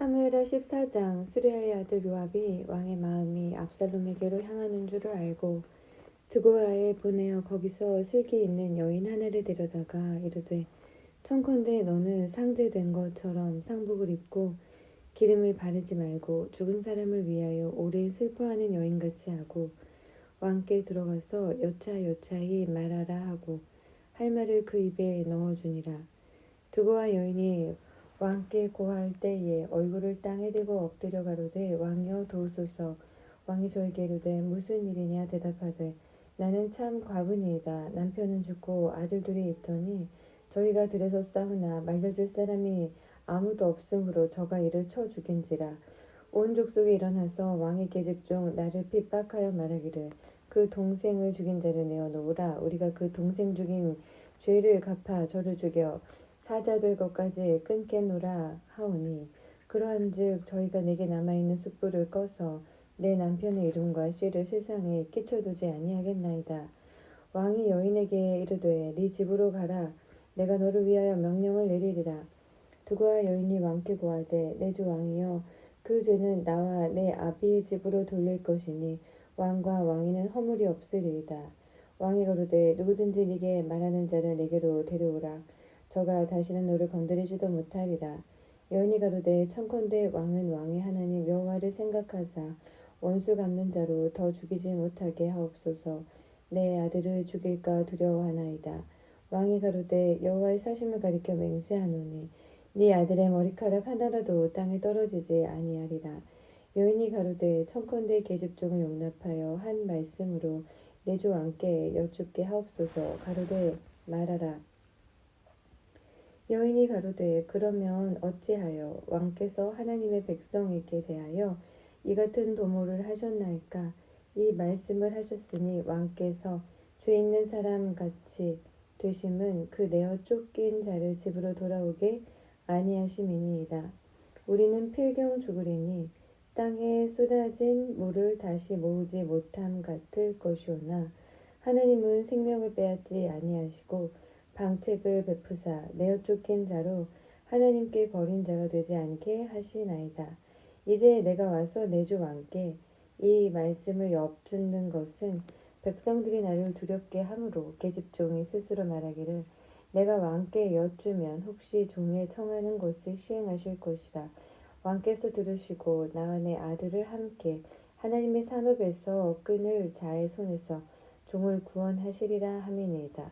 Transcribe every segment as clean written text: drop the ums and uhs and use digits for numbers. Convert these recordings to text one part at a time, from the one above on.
사무엘하 14장. 수리아의 아들 요압이 왕의 마음이 압살롬에게로 향하는 줄을 알고 드고아에 보내어 거기서 슬기 있는 여인 하나를 데려다가 이르되, 청컨대 너는 상제된 것처럼 상복을 입고 기름을 바르지 말고 죽은 사람을 위하여 오래 슬퍼하는 여인같이 하고 왕께 들어가서 여차여차히 말하라 하고 할 말을 그 입에 넣어주니라. 드고아 여인이 왕께 고할 때에 얼굴을 땅에 대고 엎드려 가로되, 왕이여 도우소서. 왕이 저에게 이르되, 무슨 일이냐 대답하되, 나는 참 과부니이다. 남편은 죽고 아들들이 있더니 저희가 들에서 싸우나 말려줄 사람이 아무도 없으므로 저가 이를 쳐 죽인지라. 온 족속이 일어나서 왕의 계집종 나를 핍박하여 말하기를, 그 동생을 죽인 자를 내어놓으라. 우리가 그 동생 죽인 죄를 갚아 저를 죽여 사자될 것까지 끊겠노라 하오니, 그러한즉 저희가 내게 남아있는 숯불을 꺼서 내 남편의 이름과 씨를 세상에 끼쳐두지 아니하겠나이다. 왕이 여인에게 이르되, 네 집으로 가라. 내가 너를 위하여 명령을 내리리라. 드고아 여인이 왕께 고하되, 내 주 왕이여, 그 죄는 나와 내 아비의 집으로 돌릴 것이니 왕과 왕위는 허물이 없으리이다. 왕이 가로되, 누구든지 네게 말하는 자를 내게로 데려오라. 저가 다시는 너를 건드리지도 못하리라. 여인이 가로되, 청컨대 왕은 왕의 하나님 여호와를 생각하사 원수 갚는 자로 더 죽이지 못하게 하옵소서. 내 아들을 죽일까 두려워하나이다. 왕이 가로되, 여호와의 사심을 가리켜 맹세하노니 네 아들의 머리카락 하나라도 땅에 떨어지지 아니하리라. 여인이 가로되, 청컨대 계집종을 용납하여 한 말씀으로 내 주 왕께 여쭙게 하옵소서. 가로되, 말하라. 여인이 가로되, 그러면 어찌하여 왕께서 하나님의 백성에게 대하여 이 같은 도모를 하셨나이까? 이 말씀을 하셨으니 왕께서 죄 있는 사람 같이 되심은 그 내어 쫓긴 자를 집으로 돌아오게 아니하심이니이다. 우리는 필경 죽으리니 땅에 쏟아진 물을 다시 모으지 못함 같을 것이오나, 하나님은 생명을 빼앗지 아니하시고 방책을 베푸사 내어 쫓긴 자로 하나님께 버린 자가 되지 않게 하시나이다. 이제 내가 와서 내 주 왕께 이 말씀을 엿듣는 것은 백성들이 나를 두렵게 함으로 계집종이 스스로 말하기를, 내가 왕께 여쭈면 혹시 종의 청하는 것을 시행하실 것이라. 왕께서 들으시고 나와 내 아들을 함께 하나님의 산업에서 끊을 자의 손에서 종을 구원하시리라 함이니이다.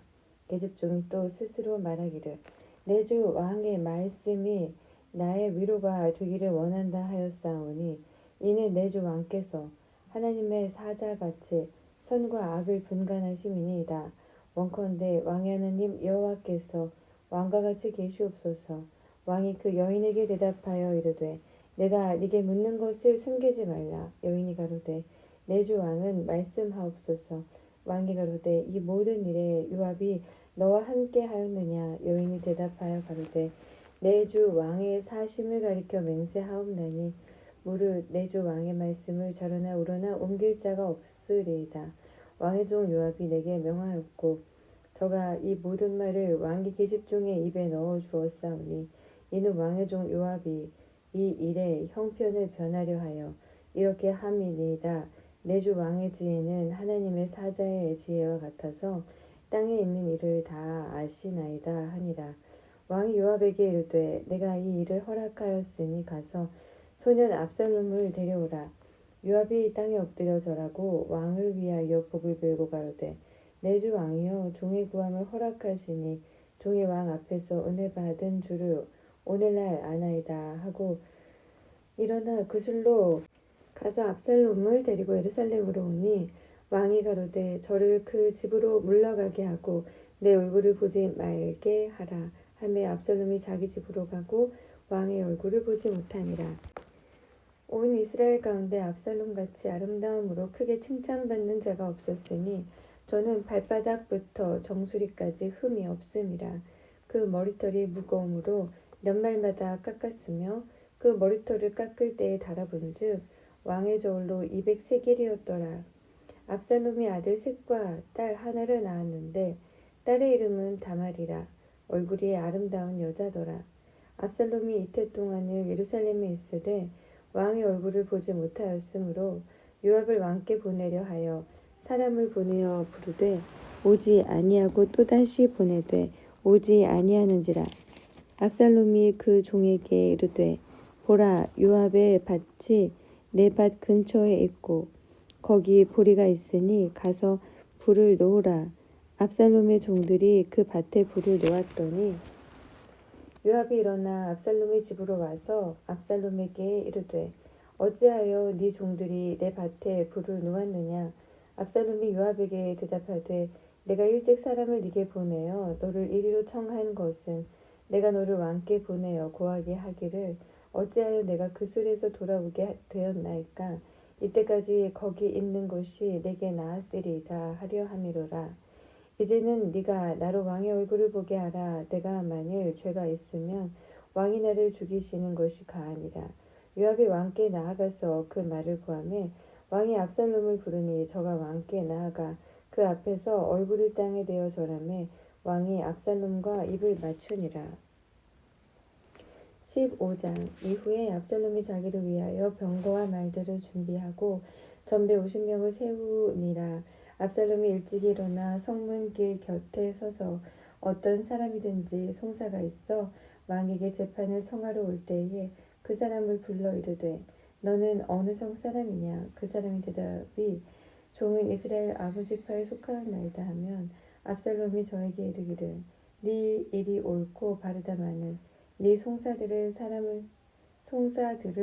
계집종이 또 스스로 말하기를, 내 주 왕의 말씀이 나의 위로가 되기를 원한다 하였사오니, 이는 내 주 왕께서 하나님의 사자같이 선과 악을 분간하심이니이다. 원컨대 왕의 하나님 여호와께서 왕과 같이 계시옵소서. 왕이 그 여인에게 대답하여 이르되, 내가 네게 묻는 것을 숨기지 말라. 여인이 가로되, 내 주 왕은 말씀하옵소서. 왕이 가로되, 이 모든 일에 요압이 너와 함께 하였느냐? 여인이 대답하여 가로되, 내 주 왕의 사심을 가리켜 맹세하옵나니 무릇 내 주 왕의 말씀을 저러나 우러나 옮길 자가 없으리이다. 왕의 종 요압이 내게 명하였고 저가 이 모든 말을 왕의 계집종의 입에 넣어 주었사오니, 이는 왕의 종 요압이 이 일의 형편을 변하려 하여 이렇게 함이니이다. 내 주 왕의 지혜는 하나님의 사자의 지혜와 같아서 땅에 있는 일을 다 아시나이다 하니라. 왕이 요압에게 이르되, 내가 이 일을 허락하였으니 가서 소년 압살롬을 데려오라. 요압이 땅에 엎드려 절하고 왕을 위하여 복을 빌고 가로되, 내 주 왕이여, 종의 구함을 허락하시니 종의 왕 앞에서 은혜 받은 줄을 오늘날 아나이다 하고 일어나 그술로 가서 압살롬을 데리고 예루살렘으로 오니, 왕이 가로되, 저를 그 집으로 물러가게 하고 내 얼굴을 보지 말게 하라 하매 압살롬이 자기 집으로 가고 왕의 얼굴을 보지 못하니라. 온 이스라엘 가운데 압살롬같이 아름다움으로 크게 칭찬받는 자가 없었으니 저는 발바닥부터 정수리까지 흠이 없음이라. 그 머리털이 무거움으로 연말마다 깎았으며 그 머리털을 깎을 때에 달아본즉 왕의 저울로 200세겔이었더라. 압살롬이 아들 셋과 딸 하나를 낳았는데 딸의 이름은 다말이라. 얼굴이 아름다운 여자더라. 압살롬이 이태 동안을 예루살렘에 있으되 왕의 얼굴을 보지 못하였으므로 요압을 왕께 보내려 하여 사람을 보내어 부르되 오지 아니하고 또다시 보내되 오지 아니하는지라. 압살롬이 그 종에게 이르되 보라, 요압의 밭이 내 밭 근처에 있고 거기 보리가 있으니 가서 불을 놓으라. 압살롬의 종들이 그 밭에 불을 놓았더니 요압이 일어나 압살롬의 집으로 와서 압살롬에게 이르되 어찌하여 네 종들이 내 밭에 불을 놓았느냐. 압살롬이 요압에게 대답하되 내가 일찍 사람을 네게 보내어 너를 이리로 청한 것은 내가 너를 왕께 보내어 고하게 하기를 어찌하여 내가 그 술에서 돌아오게 되었나이까. 이때까지 거기 있는 것이 내게 나았으리이다 하려 함이로라. 이제는 네가 나로 왕의 얼굴을 보게 하라. 내가 만일 죄가 있으면 왕이 나를 죽이시는 것이 가하니라. 요압이 왕께 나아가서 그 말을 고하매 왕이 압살롬을 부르니 저가 왕께 나아가 그 앞에서 얼굴을 땅에 대어 절하매 왕이 압살롬과 입을 맞추니라. 15장. 이후에 압살롬이 자기를 위하여 병거와 말들을 준비하고 전배 50명을 세우니라. 압살롬이 일찍 일어나 성문길 곁에 서서 어떤 사람이든지 송사가 있어 왕에게 재판을 청하러 올 때에 그 사람을 불러 이르되 너는 어느 성 사람이냐. 그 사람이 대답이 종은 이스라엘 아부 지파에 속하였나이다 하면 압살롬이 저에게 이르기를 네 일이 옳고 바르다마는 네 송사 들을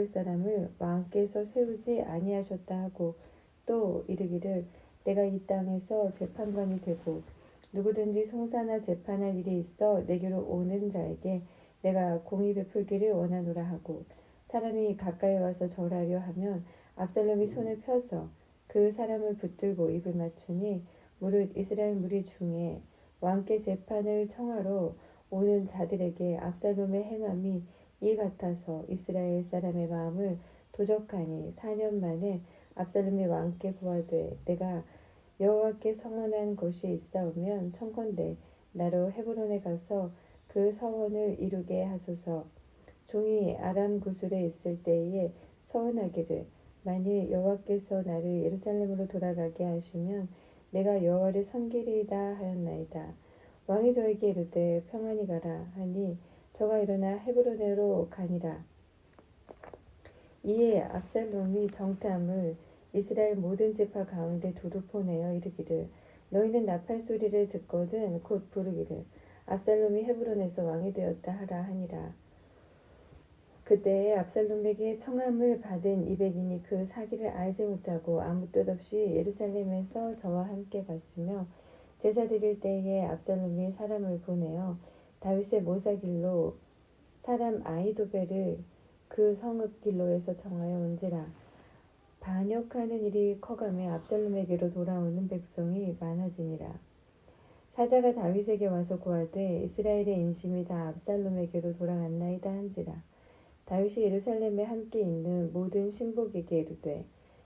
사람을 왕께서 세우지 아니하셨다 하고 또 이르기를 내가 이 땅에서 재판관이 되고 누구든지 송사나 재판할 일이 있어 내게로 오는 자에게 내가 공의 베풀기를 원하노라 하고 사람이 가까이 와서 절하려 하면 압살롬이 손을 펴서 그 사람을 붙들고 입을 맞추니 무릇 이스라엘 무리 중에 왕께 재판을 청하러 오는 자들에게 압살롬의 행함이 이 같아서 이스라엘 사람의 마음을 도적하니 4년 만에 압살롬이 왕께 고하되 내가 여호와께 서원한 것이 있사오면 청컨대 나로 헤브론에 가서 그 서원을 이루게 하소서. 종이 아람 구술에 있을 때에 서원하기를 만일 여호와께서 나를 예루살렘으로 돌아가게 하시면 내가 여호와를 섬기리이다 하였나이다. 왕이 저에게 이르되 평안히 가라 하니 저가 일어나 헤브론으로 가니라. 이에 압살롬이 정탐을 이스라엘 모든 지파 가운데 두루 보내어 이르기를 너희는 나팔 소리를 듣거든 곧 부르기를 압살롬이 헤브론에서 왕이 되었다 하라 하니라. 그때에 압살롬에게 청함을 받은 200인이 그 사기를 알지 못하고 아무 뜻 없이 예루살렘에서 저와 함께 갔으며 제사 드릴 때에 압살롬이 사람을 보내어 다윗의 모사길로 사람 아히도벨을 그 성읍 길로에서 청하여 온지라. 반역하는 일이 커가며 압살롬에게로 돌아오는 백성이 많아지니라. 사자가 다윗에게 와서 고하되 이스라엘의 인심이 다 압살롬에게로 돌아갔나이다 한지라. 다윗이 예루살렘에 함께 있는 모든 신복에게 이르되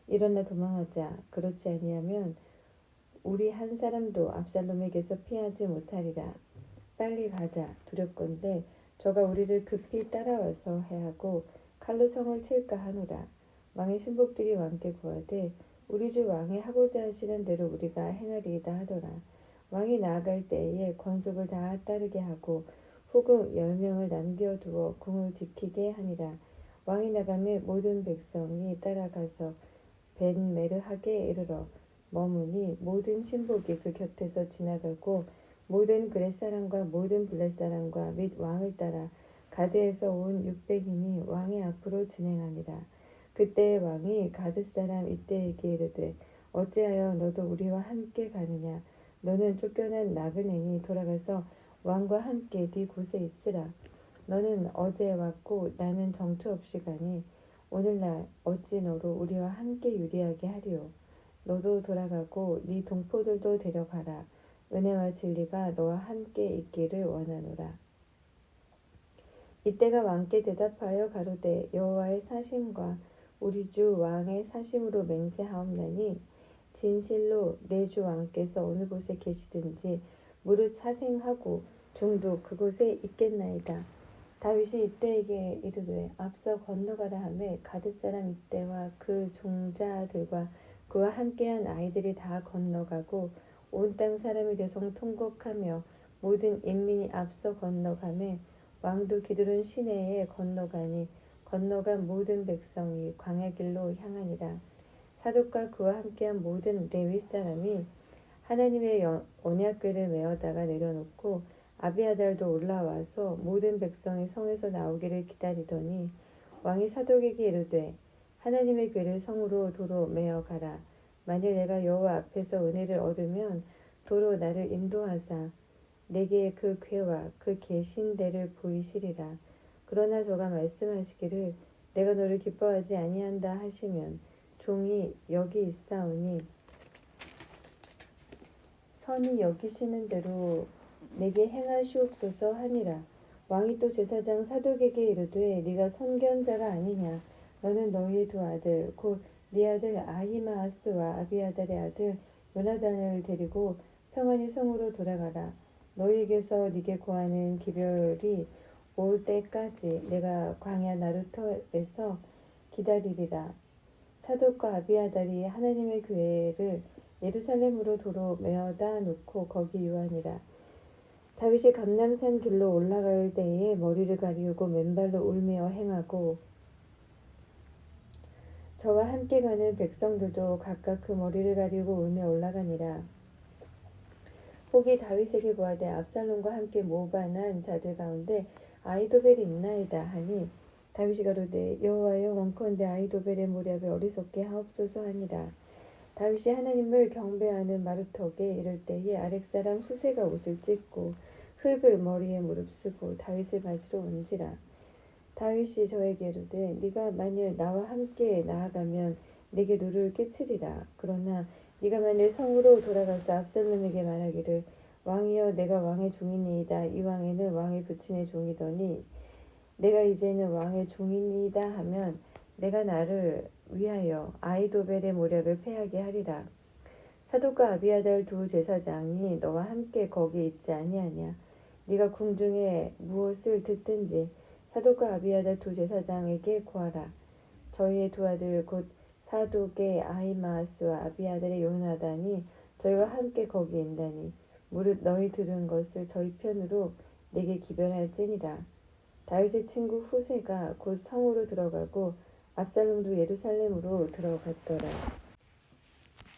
일어나 도망하자. 그렇지 아니하면 우리 한 사람도 압살롬에게서 피하지 못하리라. 빨리 가자. 두렵건대 저가 우리를 급히 따라와서 해하고 칼로 성을 칠까 하노라. 왕의 신복들이 왕께 구하되 우리 주 왕이 하고자 하시는 대로 우리가 행하리이다 하더라. 왕이 나아갈 때에 권속을 다 따르게 하고 후금 10명을 남겨두어 궁을 지키게 하니라. 왕이 나가매 모든 백성이 따라가서 벤메르하게 이르러 머무니 모든 신복이 그 곁에서 지나가고 모든 그렛 사람과 모든 블렛 사람과 및 왕을 따라 가드에서 온 600인이 왕의 앞으로 진행하니라. 그때 왕이 가드 사람 이때에게 이르되 어찌하여 너도 우리와 함께 가느냐. 너는 쫓겨난 나그네니 돌아가서 왕과 함께 네 곳에 있으라. 너는 어제 왔고 나는 정처 없이 가니 오늘날 어찌 너로 우리와 함께 유리하게 하리요. 너도 돌아가고 네 동포들도 데려가라. 은혜와 진리가 너와 함께 있기를 원하노라. 이때가 왕께 대답하여 가로되 여호와의 사심과 우리 주 왕의 사심으로 맹세하옵나니 진실로 내 주 왕께서 어느 곳에 계시든지 무릇 사생하고 종도 그곳에 있겠나이다. 다윗이 이때에게 이르되 앞서 건너가라 하매 가드 사람 이때와 그 종자들과 그와 함께한 아이들이 다 건너가고 온 땅 사람이 대성통곡하며 모든 인민이 앞서 건너가매 왕도 기드론 시내에 건너가니 건너간 모든 백성이 광야길로 향하니라. 사독과 그와 함께한 모든 레위 사람이 하나님의 언약궤를 메어다가 내려놓고 아비아달도 올라와서 모든 백성이 성에서 나오기를 기다리더니 왕이 사독에게 이르되 하나님의 궤를 성으로 도로 메어 가라. 만일 내가 여호와 앞에서 은혜를 얻으면 도로 나를 인도하사 내게 그 궤와 그 계신대를 보이시리라. 그러나 저가 말씀하시기를 내가 너를 기뻐하지 아니한다 하시면 종이 여기 있사오니 선이 여기시는 대로 내게 행하시옵소서 하니라. 왕이 또 제사장 사독에게 이르되 네가 선견자가 아니냐. 너는 너희의 두 아들 곧 네 아들 아히마아스와 아비아달의 아들 요나단을 데리고 평안히 성으로 돌아가라. 너희에게서 네게 구하는 기별이 올 때까지 내가 광야 나루터에서 기다리리라. 사독과 아비아달이 하나님의 궤를 예루살렘으로 도로 메어다 놓고 거기 유하니라. 다윗이 감람산 길로 올라갈 때에 머리를 가리우고 맨발로 울며 행하고 저와 함께 가는 백성들도 각각 그 머리를 가리우고 울며 올라가니라. 혹이 다윗에게 구하되 압살롬과 함께 모반한 자들 가운데 아히도벨이 있나이다 하니 다윗이 가로되 여호와여 원컨대 아히도벨의 모략을 어리석게 하옵소서 하니라. 다윗이 하나님을 경배하는 마루턱에 이를 때에 아렉사람 후세가 옷을 찢고 흙을 머리에 무릅쓰고 다윗을 맞으러 온지라. 다윗이 저에게 이르되 네가 만일 나와 함께 나아가면 네게 누를 끼치리라. 그러나 네가 만일 성으로 돌아가서 압살롬에게 말하기를 왕이여 내가 왕의 종이니이다. 이 왕에는 왕이 붙인 종이더니 내가 이제는 왕의 종이니이다 하면 내가 나를 위하여 아히도벨의 모략을 패하게 하리라. 사독과 아비아달 두 제사장이 너와 함께 거기 있지 아니하냐. 네가 궁중에 무엇을 듣든지 사독과 아비아달 두 제사장에게 구하라. 저희의 두 아들 곧 사독의 아히마아스와 아비아달의 요나단이 저희와 함께 거기 있나니 무릇 너희 들은 것을 저희 편으로 내게 기별할지니라. 다윗의 친구 후세가 곧 성으로 들어가고 압살롬도 예루살렘으로 들어갔더라.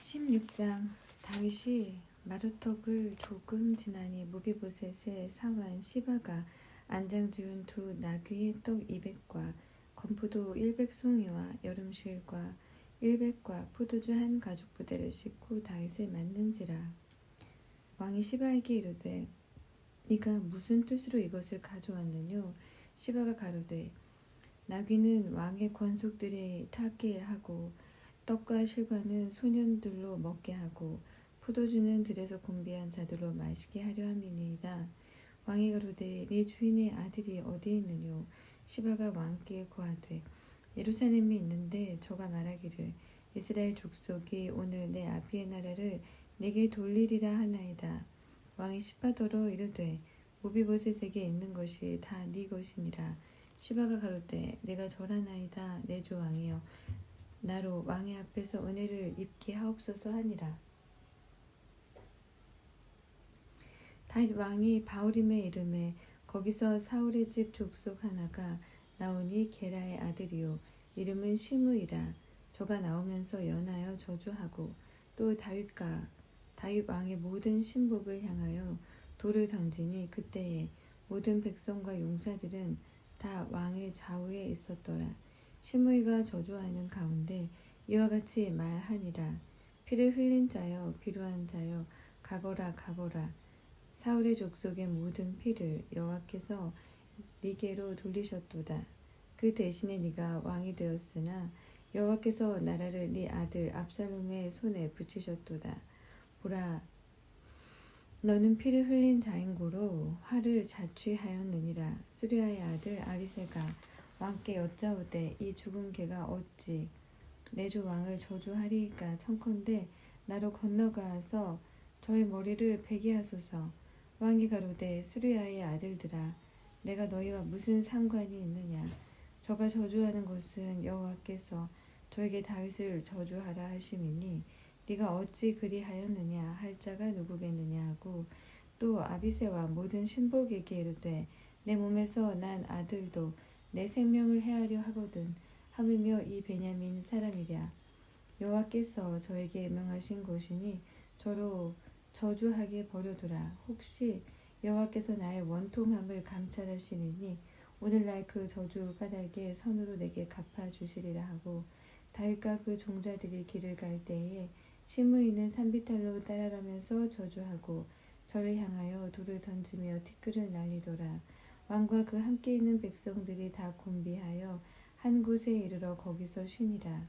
16장. 다윗이 마루턱을 조금 지나니 무비보셋의 사환 시바가 안장 지은 두 나귀의 떡 200과 건포도 100송이와 여름실과 100과 포도주 한 가죽 부대를 싣고 다윗을 맞는지라. 왕이 시바에게 이르되 네가 무슨 뜻으로 이것을 가져왔느뇨. 시바가 가로되 나귀는 왕의 권속들이 타게 하고 떡과 실과는 소년들로 먹게 하고 포도주는 들에서 곤비한 자들로 마시게 하려 함이니이다. 왕이 가로되 네 주인의 아들이 어디에 있느뇨. 시바가 왕께 고하되 예루살렘에 있는데 저가 말하기를 이스라엘 족속이 오늘 내 아비의 나라를 내게 돌리리라 하나이다. 왕이 시바더러 이르되 무비보셋에게 있는 것이 다 네 것이니라. 시바가 가로되 내가 절하나이다. 내 주 왕이여 나로 왕의 앞에서 은혜를 입게 하옵소서 하니라. 다윗 왕이 바울임에 이름에 거기서 사울의 집 족속 하나가 나오니 게라의 아들이요 이름은 시므이라. 저가 나오면서 연하여 저주하고 또 다윗 왕의 모든 신복을 향하여 돌을 던지니 그때에 모든 백성과 용사들은 다 왕의 좌우에 있었더라. 시므이가 저주하는 가운데 이와 같이 말하니라. 피를 흘린 자여 비루한 자여 가거라 가거라. 사울의 족속의 모든 피를 여호와께서 네게로 돌리셨도다. 그 대신에 네가 왕이 되었으나 여호와께서 나라를 네 아들 압살롬의 손에 붙이셨도다. 보라 너는 피를 흘린 자인고로 화를 자취하였느니라. 수리아의 아들 아비새가 왕께 여짜오되 이 죽은 개가 어찌 내 주 왕을 저주하리이까. 청컨대 나로 건너가서 저의 머리를 베게 하소서. 왕이 가로되 수리아의 아들들아 내가 너희와 무슨 상관이 있느냐? 저가 저주하는 것은 여호와께서 저에게 다윗을 저주하라 하심이니 네가 어찌 그리하였느냐 할 자가 누구겠느냐 하고 또 아비새와 모든 신복에게 이르되 내 몸에서 난 아들도 내 생명을 해하려 하거든 하물며 이 베냐민 사람이랴. 여호와께서 저에게 명하신 것이니 저로 저주하게 버려두라. 혹시 여호와께서 나의 원통함을 감찰하시느니 오늘날 그 저주 까닭에 선으로 내게 갚아주시리라 하고 다윗과 그 종자들이 길을 갈 때에 심의 있는 산비탈로 따라가면서 저주하고 저를 향하여 돌을 던지며 티끌을 날리더라. 왕과 그 함께 있는 백성들이 다 곤비하여 한 곳에 이르러 거기서 쉬니라.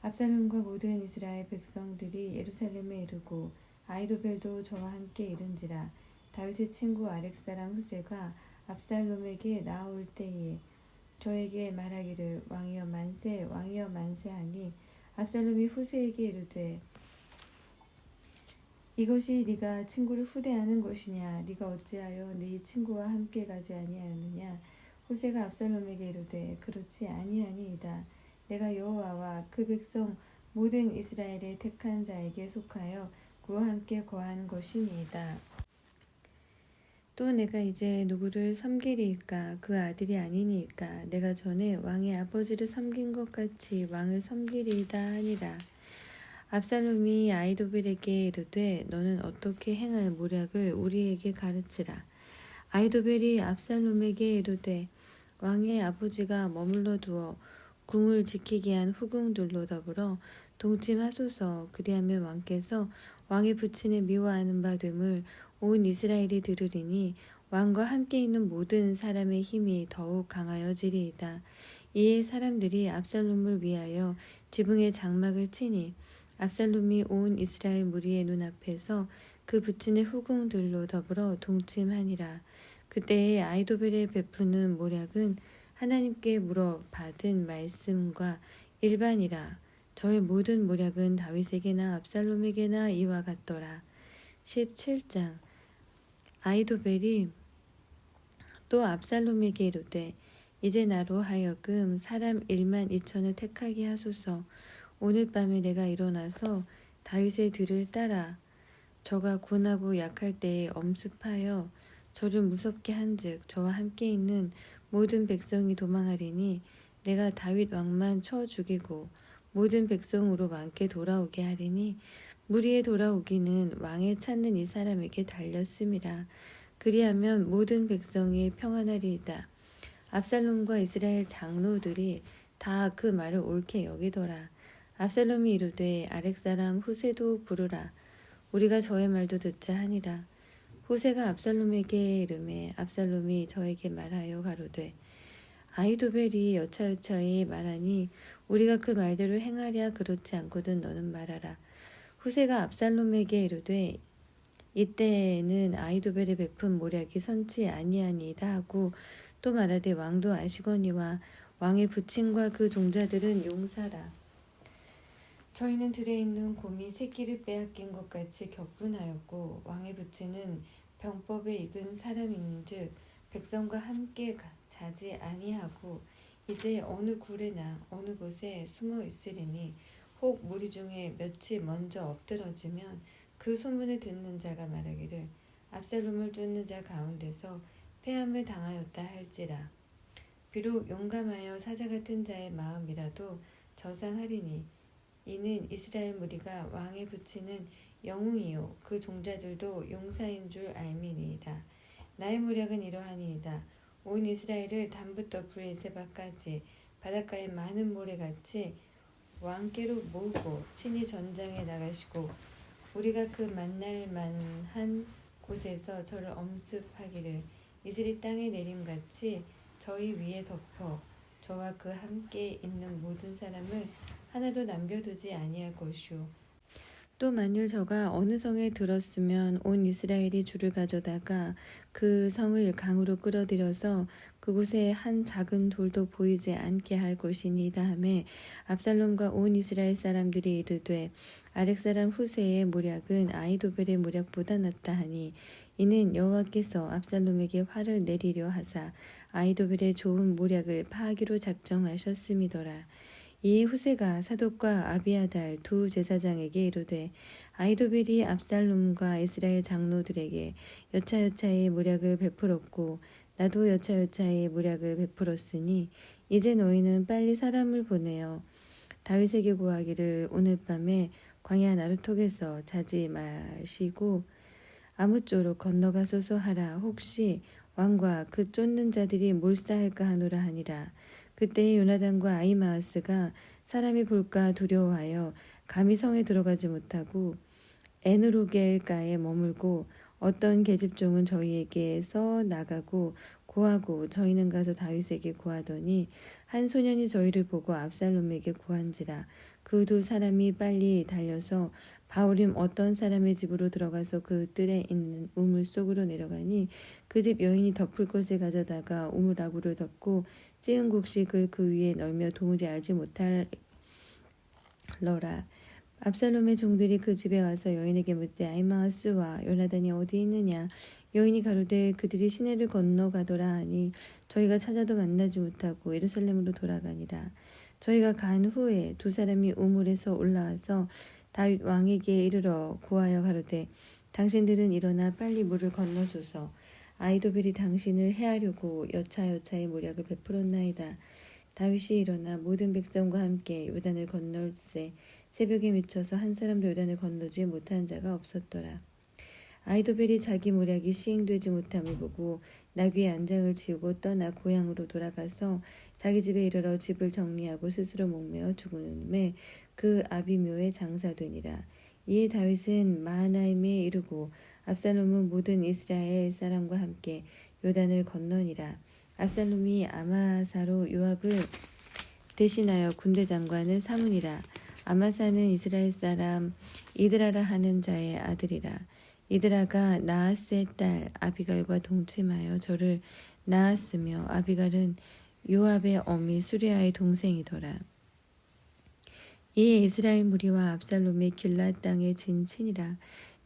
압살롬과 모든 이스라엘 백성들이 예루살렘에 이르고 아이도벨도 저와 함께 이른지라. 다윗의 친구 아렉 사람 후세가 압살롬에게 나올 때에 저에게 말하기를 왕이여 만세 왕이여 만세 하니 압살롬이 후세에게 이르되 이것이 네가 친구를 후대하는 것이냐? 네가 어찌하여 네 친구와 함께 가지 아니하였느냐? 후세가 압살롬에게 이르되 그렇지 아니하니이다. 내가 여호와와 그 백성 모든 이스라엘의 택한 자에게 속하여 그와 함께 거하는 것이니이다. 또 내가 이제 누구를 섬기리이까? 그 아들이 아니니이까? 내가 전에 왕의 아버지를 섬긴 것 같이 왕을 섬기리이다 하니라. 압살롬이 아이도벨에게 이르되 너는 어떻게 행할 모략을 우리에게 가르치라. 아이도벨이 압살롬에게 이르되 왕의 아버지가 머물러 두어 궁을 지키게 한 후궁들로 더불어 동침하소서. 그리하면 왕께서 왕의 부친을 미워하는 바 됨을 온 이스라엘이 들으리니 왕과 함께 있는 모든 사람의 힘이 더욱 강하여지리이다. 이에 사람들이 압살롬을 위하여 지붕에 장막을 치니 압살롬이 온 이스라엘 무리의 눈앞에서 그 부친의 후궁들로 더불어 동침하니라. 그때에 아이도벨의 베푸는 모략은 하나님께 물어 받은 말씀과 일반이라. 저의 모든 모략은 다윗에게나 압살롬에게나 이와 같더라. 17장. 아이도벨이 또 압살롬에게 이르되 이제 나로 하여금 사람 12,000을 택하게 하소서. 오늘 밤에 내가 일어나서 다윗의 뒤를 따라 저가 고나고 약할 때에 엄습하여 저를 무섭게 한즉 저와 함께 있는 모든 백성이 도망하리니 내가 다윗 왕만 쳐 죽이고 모든 백성으로 왕께 돌아오게 하리니 무리에 돌아오기는 왕에 찾는 이 사람에게 달렸음이라. 그리하면 모든 백성이 평안하리이다. 압살롬과 이스라엘 장로들이 다 그 말을 옳게 여기더라. 압살롬이 이르되 아렉 사람 후세도 부르라. 우리가 저의 말도 듣자 하니라. 후세가 압살롬에게 이르매 압살롬이 저에게 말하여 가로되 아이도벨이 여차여차히 말하니 우리가 그 말대로 행하랴. 그렇지 않거든 너는 말하라. 후세가 압살롬에게 이르되 이때에는 아이도벨의 베푼 모략이 선치 아니하니이다 하고 또 말하되 왕도 아시거니와 왕의 부친과 그 종자들은 용사라. 저희는 들에 있는 곰이 새끼를 빼앗긴 것 같이 격분하였고 왕의 부친은 병법에 익은 사람인즉 백성과 함께 자지 아니하고 이제 어느 굴에나 어느 곳에 숨어 있으리니 혹 무리 중에 몇이 먼저 엎드러지면 그 소문을 듣는 자가 말하기를 압살롬을 쫓는 자 가운데서 패함을 당하였다 할지라. 비록 용감하여 사자 같은 자의 마음이라도 저상하리니 이는 이스라엘 무리가 왕의 부친은 영웅이요 그 종자들도 용사인 줄 알미니이다. 나의 모략은 이러하니이다. 온 이스라엘을 단부터 브엘세바까지 바닷가의 많은 모래같이 왕께로 모으고 친히 전장에 나가시고 우리가 그 만날 만한 곳에서 저를 엄습하기를 이슬이 땅에 내림같이 저희 위에 덮어 저와 그 함께 있는 모든 사람을 하나도 남겨두지 아니할 것이요. 또 만일 저가 어느 성에 들었으면 온 이스라엘이 주를 가져다가 그 성을 강으로 끌어들여서 그곳에 한 작은 돌도 보이지 않게 할 것이니이다 하매 압살롬과 온 이스라엘 사람들이 이르되 아렉 사람 후세의 모략은 아히도벨의 모략보다 낫다 하니 이는 여호와께서 압살롬에게 화를 내리려 하사 아히도벨의 좋은 모략을 파하기로 작정하셨음이더라. 이에 후세가 사독과 아비아달 두 제사장에게 이르되 아히도벨이 압살롬과 이스라엘 장로들에게 여차여차의 모략을 베풀었고 나도 여차여차의 모략을 베풀었으니 이제 너희는 빨리 사람을 보내어 다윗에게 구하기를 오늘 밤에 광야 나루톡에서 자지 마시고 아무쪼록 건너가소서 하라. 혹시 왕과 그 쫓는 자들이 몰사할까 하노라 하니라. 그때에 요나단과 아히마아스가 사람이 볼까 두려워하여 감히 성에 들어가지 못하고 에누로겔가에 머물고 어떤 계집종은 저희에게서 나가고 고하고 저희는 가서 다윗에게 고하더니 한 소년이 저희를 보고 압살롬에게 고한지라. 그 두 사람이 빨리 달려서 바울임 어떤 사람의 집으로 들어가서 그 뜰에 있는 우물 속으로 내려가니 그 집 여인이 덮을 것을 가져다가 우물아구를 덮고 찌은 곡식을 그 위에 널며 도무지 알지 못할러라. 압살롬의 종들이 그 집에 와서 여인에게 묻되 아히마아스와 요나단이 어디 있느냐. 여인이 가로되 그들이 시내를 건너가더라 하니 저희가 찾아도 만나지 못하고 예루살렘으로 돌아가니라. 저희가 간 후에 두 사람이 우물에서 올라와서 다윗 왕에게 이르러 고하여 가로되 당신들은 일어나 빨리 물을 건너소서. 아히도벨이 당신을 해하려고 여차여차의 모략을 베풀었나이다. 다윗이 일어나 모든 백성과 함께 요단을 건널세 새벽에 미쳐서 한 사람도 요단을 건너지 못한 자가 없었더라. 아히도벨이 자기 모략이 시행되지 못함을 보고 나귀의 안장을 지우고 떠나 고향으로 돌아가서 자기 집에 이르러 집을 정리하고 스스로 목매어 죽음에 그 아비묘에 장사되니라. 이에 다윗은 마하나임에 이르고 압살롬은 모든 이스라엘 사람과 함께 요단을 건너니라. 압살롬이 아마사로 요압을 대신하여 군대 장관을 삼으니라. 아마사는 이스라엘 사람 이드라라 하는 자의 아들이라. 이드라가 나하스의 딸 아비갈과 동침하여 저를 낳았으며 아비갈은 요압의 어미 수리아의 동생이더라. 이에 이스라엘 무리와 압살롬이 길랏 땅에 진친이라.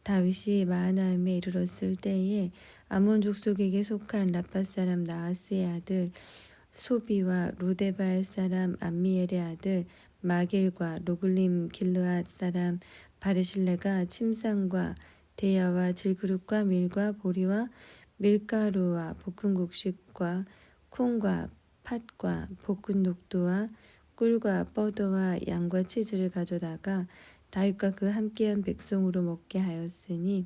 다윗이 마하나임에 이르렀을 때에 아몬 족속에게 속한 라팟 사람 나하스의 아들 소비와 로데발 사람 암미엘의 아들 마길과 로글림 길르앗 사람 바르실레가 침상과 대야와 질그릇과 밀과 보리와 밀가루와 볶은 곡식과 콩과 팥과 볶은 녹두와 꿀과 뻐도와 양과 치즈를 가져다가 다윗과 그 함께한 백성으로 먹게 하였으니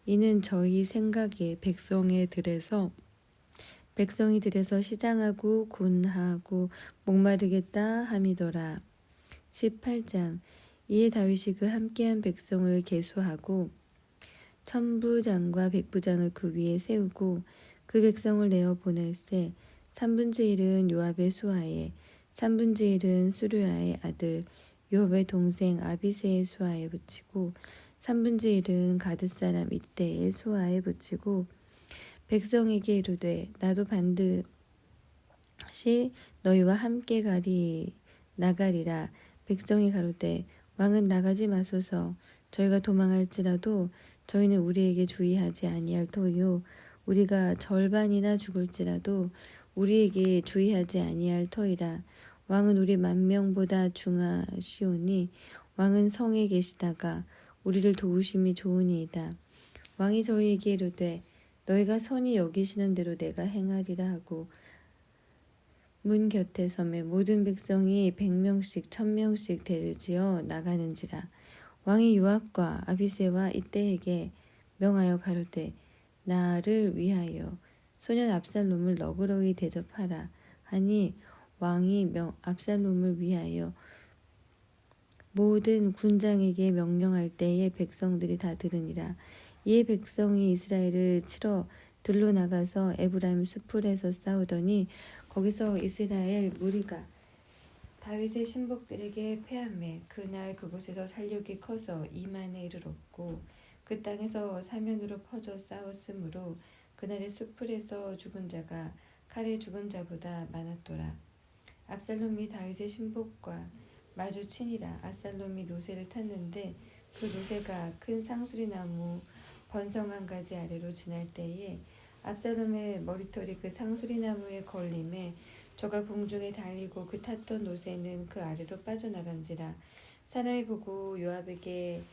이는 저희 생각에 백성이 들에서 시장하고 곤하고 목마르겠다 함이더라. 18장. 이에 다윗이 그 함께한 백성을 계수하고 천부장과 백부장을 그 위에 세우고 그 백성을 내어 보낼세 3분의 1은 요압의 수하에 3분의 1은 수르야의 아들 요압의 동생 아비새의 수하에 붙이고 3분의 1은 가드 사람 이때의 수하에 붙이고 백성에게 이르되 나도 반드시 너희와 함께 나가리라. 백성이 가로되 왕은 나가지 마소서. 저희가 도망할지라도 저희는 우리에게 주의하지 아니할 터이요 우리가 절반이나 죽을지라도 우리에게 주의하지 아니할 터이라. 왕은 우리 10,000명보다 중하시오니 왕은 성에 계시다가 우리를 도우심이 좋으니이다. 왕이 저희에게 이르되 너희가 선히 여기시는 대로 내가 행하리라 하고 문 곁에 서매 모든 백성이 100명씩 1000명씩 대를 지어 나가는지라. 왕이 요압과 아비새와 이때에게 명하여 가로되 나를 위하여 소년 압살롬을 너그러이 대접하라 하니 왕이 압살롬을 위하여 모든 군장에게 명령할 때에 백성들이 다 들으니라. 이에 백성이 이스라엘을 치러 들로 나가서 에브라임 수풀에서 싸우더니 거기서 이스라엘 무리가 다윗의 신복들에게 패하매 그날 그곳에서 살육이 커서 2만에 이르렀고 그 땅에서 사면으로 퍼져 싸웠으므로 그날의 수풀에서 죽은 자가 칼에 죽은 자보다 많았더라. 압살롬이 다윗의 신복과 마주치니라. 압살롬이 노새를 탔는데 그 노새가 큰 상수리 나무 번성한 가지 아래로 지날 때에 압살롬의 머리털이 그 상수리 나무에 걸림에 저가 공중에 달리고 그 탔던 노새는 그 아래로 빠져나간지라. 사람이 보고 요압에게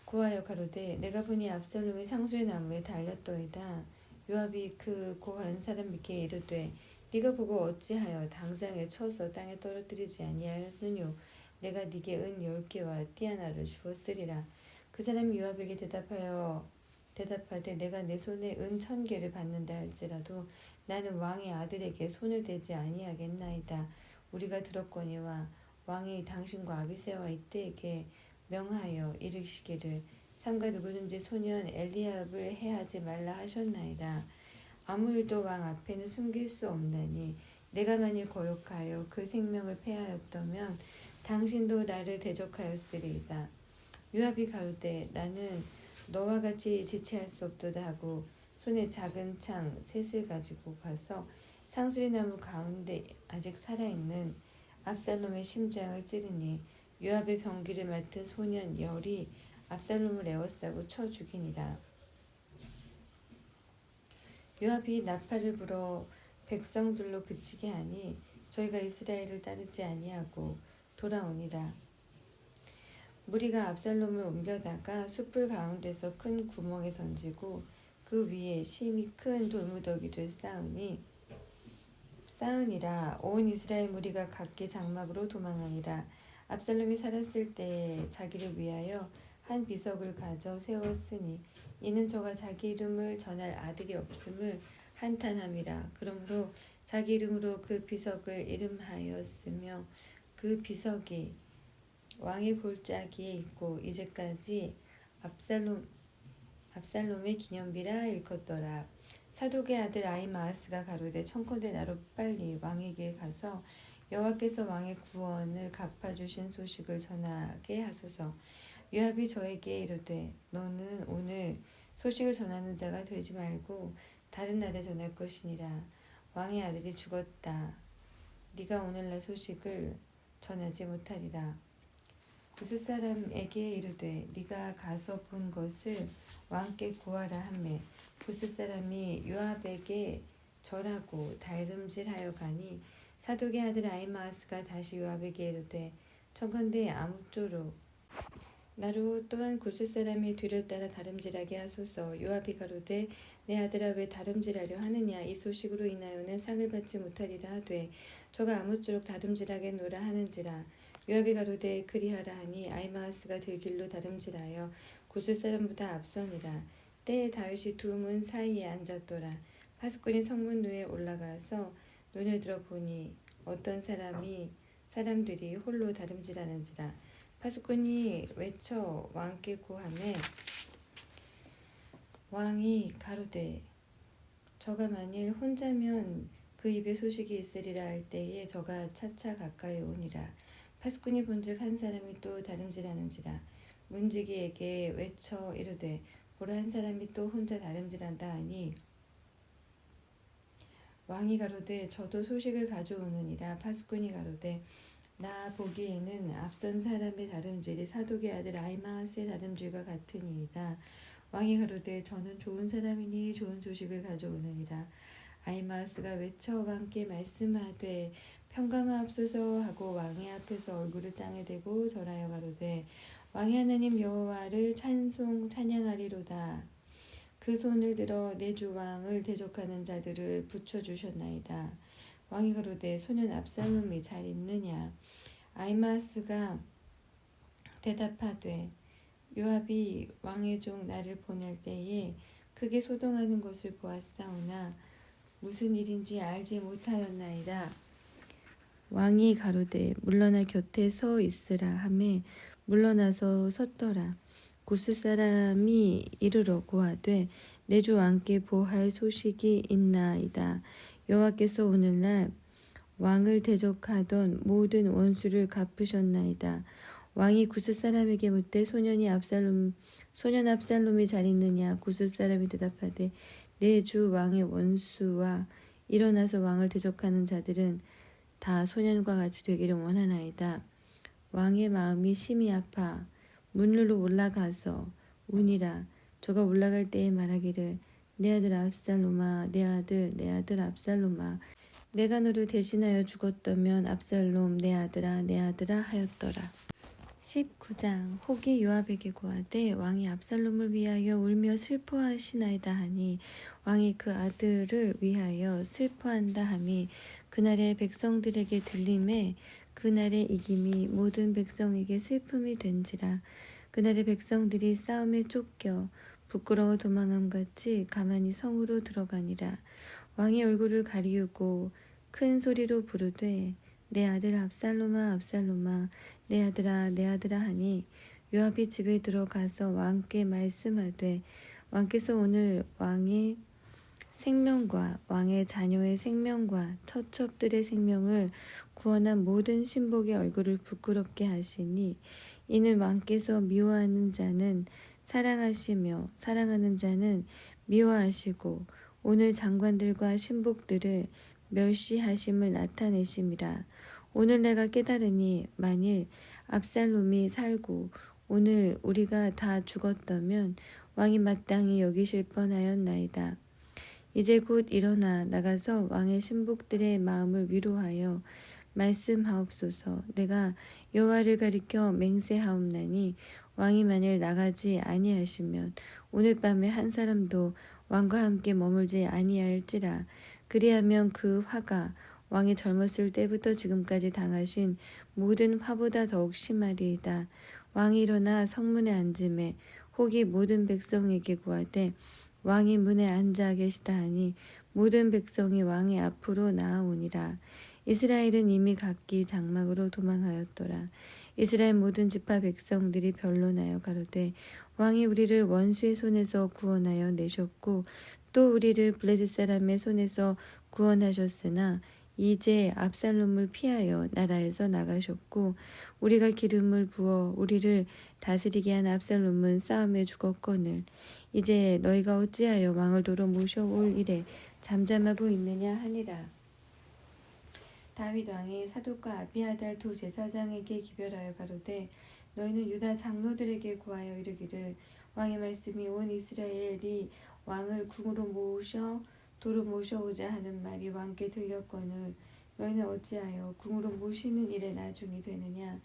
고하여 가로되 내가 보니 압살롬이 상수리 나무에 달렸더이다. 요압이 그 고한 사람에게 이르되 네가 보고 어찌하여 당장에 쳐서 땅에 떨어뜨리지 아니하였느뇨. 내가 네게 은 10개와 띠 하나를 주었으리라. 그 사람이 요압에게 대답하되 내가 내 손에 은 1000개를 받는다 할지라도 나는 왕의 아들에게 손을 대지 아니하겠나이다. 우리가 들었거니와 왕이 당신과 아비새와 이때에게 명하여 이르시기를 삼가 누구든지 소년 엘리압을 해하지 말라 하셨나이다. 아무 일도 왕 앞에는 숨길 수 없나니 내가 만일 거역하여 그 생명을 패하였다면 당신도 나를 대적하였으리이다. 요압이 가로되 나는 너와 같이 지체할 수 없도다 하고 손에 작은 창 셋을 가지고 가서 상수리 나무 가운데 아직 살아있는 압살롬의 심장을 찌르니 요압의 병기를 맡은 소년 열이 압살롬을 에워싸고 쳐 죽이니라. 요압이 나팔을 불어 백성들로 그치게 하니 저희가 이스라엘을 따르지 아니하고 돌아오니라. 무리가 압살롬을 옮겨다가 숯불 가운데서 큰 구멍에 던지고 그 위에 심히 큰 돌무더기를 쌓으니라. 온 이스라엘 무리가 각기 장막으로 도망하니라. 압살롬이 살았을 때에 자기를 위하여 한 비석을 가져 세웠으니 이는 저가 자기 이름을 전할 아들이 없음을 한탄함이라. 그러므로 자기 이름으로 그 비석을 이름하였으며 그 비석이 왕의 골짜기에 있고 이제까지 압살롬의 기념비라 일컫더라. 사독의 아들 아히마아스가 가로되 청컨대 나로 빨리 왕에게 가서 여호와께서 왕의 구원을 갚아주신 소식을 전하게 하소서. 요압이 저에게 이르되 너는 오늘 소식을 전하는 자가 되지 말고 다른 날에 전할 것이니라. 왕의 아들이 죽었다. 네가 오늘날 소식을 전하지 못하리라. 구스 사람에게 이르되 네가 가서 본 것을 왕께 고하라 하매 구스 사람이 요압에게 절하고 달음질하여 가니 사독의 아들 아히마아스가 다시 요압에게 이르되 청컨대 아무쪼록 나로 또한 구스 사람의 뒤를 따라 다름질하게 하소서. 요압이 가로되 내 아들아 왜 다름질하려 하느냐. 이 소식으로 인하여는 상을 받지 못하리라 하되 저가 아무쪼록 다름질하겠노라 하는지라. 요압이 가로되 그리하라 하니 아히마아스가 들길로 다름질하여 구스 사람보다 앞서니라. 때에 다윗이 두 문 사이에 앉았더라. 파수꾼이 성문 위에 올라가서 눈을 들어 보니 어떤 사람들이 홀로 다름질하는지라. 파수꾼이 외쳐 왕께 고하매 왕이 가로되 저가 만일 혼자면 그 입에 소식이 있으리라 할 때에 저가 차차 가까이 오니라. 파수꾼이 본즉 한 사람이 또 다름질하는지라. 문지기에게 외쳐 이르되 보라 한 사람이 또 혼자 다름질한다 하니 왕이 가로되 저도 소식을 가져오느니라. 파수꾼이 가로되 나 보기에는 앞선 사람의 다름질이 사독의 아들 아히마아스의 다름질과 같으니이다. 왕이 가로되 저는 좋은 사람이니 좋은 소식을 가져오느니라. 아히마아스가 외쳐 왕께 말씀하되 평강하옵소서 하고 왕의 앞에서 얼굴을 땅에 대고 절하여 가로되 왕의 하나님 여호와를 찬양하리로다. 그 손을 들어 내 주 왕을 대적하는 자들을 붙여주셨나이다. 왕이 가로되 소년 압살롬이 잘 있느냐. 아히마아스가 대답하되 요압이 왕의 종 나를 보낼 때에 크게 소동하는 것을 보았사오나 무슨 일인지 알지 못하였나이다. 왕이 가로되 물러나 곁에 서 있으라 하매 물러나서 섰더라. 구스 사람이 이르러 고하되 내 주 왕께 보할 소식이 있나이다. 여호와께서 오늘날 왕을 대적하던 모든 원수를 갚으셨나이다. 왕이 구스 사람에게 묻되 소년 압살롬이 잘 있느냐? 구스 사람이 대답하되 내 주 왕의 원수와 일어나서 왕을 대적하는 자들은 다 소년과 같이 되기를 원하나이다. 왕의 마음이 심히 아파 문으로 올라가서 우니라. 저가 올라갈 때에 말하기를 내 아들 압살롬아, 내 아들 압살롬아, 내가 너를 대신하여 죽었다면 압살롬 내 아들아 하였더라. 19장. 혹이 요압에게 고하되 왕이 압살롬을 위하여 울며 슬퍼하시나이다 하니 왕이 그 아들을 위하여 슬퍼한다 함이 그날의 백성들에게 들림에 그날의 이김이 모든 백성에게 슬픔이 된지라. 그날의 백성들이 싸움에 쫓겨 부끄러워 도망함같이 가만히 성으로 들어가니라. 왕이 얼굴을 가리우고 큰 소리로 부르되 내 아들 압살롬아 압살롬아 내 아들아 하니 요압이 집에 들어가서 왕께 말씀하되 왕께서 오늘 왕의 생명과 왕의 자녀의 생명과 처첩들의 생명을 구원한 모든 신복의 얼굴을 부끄럽게 하시니 이는 왕께서 미워하는 자는 사랑하시며 사랑하는 자는 미워하시고 오늘 장관들과 신복들을 멸시하심을 나타내심이라. 오늘 내가 깨달으니 만일 압살롬이 살고 오늘 우리가 다 죽었다면 왕이 마땅히 여기실 뻔하였나이다. 이제 곧 일어나 나가서 왕의 신복들의 마음을 위로하여 말씀하옵소서. 내가 여호와를 가리켜 맹세하옵나니 왕이 만일 나가지 아니하시면 오늘 밤에 한 사람도 왕과 함께 머물지 아니할지라. 그리하면 그 화가 왕이 젊었을 때부터 지금까지 당하신 모든 화보다 더욱 심하리이다. 왕이 일어나 성문에 앉음에 혹이 모든 백성에게 구하되 왕이 문에 앉아 계시다 하니 모든 백성이 왕의 앞으로 나아오니라. 이스라엘은 이미 각기 장막으로 도망하였더라. 이스라엘 모든 지파 백성들이 변론하여 가로되 왕이 우리를 원수의 손에서 구원하여 내셨고 또 우리를 블레셋 사람의 손에서 구원하셨으나 이제 압살롬을 피하여 나라에서 나가셨고 우리가 기름을 부어 우리를 다스리게 한 압살롬은 싸움에 죽었거늘 이제 너희가 어찌하여 왕을 도로 모셔올 일에 잠잠하고 있느냐 하니라. 다윗 왕이 사독과 아비아달 두 제사장에게 기별하여 가로되 너희는 유다 장로들에게 고하여 이르기를 왕의 말씀이 온 이스라엘이 왕을 궁으로 도로 모셔오자 하는 말이 왕께 들렸거늘 너희는 어찌하여 궁으로 모시는 일에 나중이 되느냐.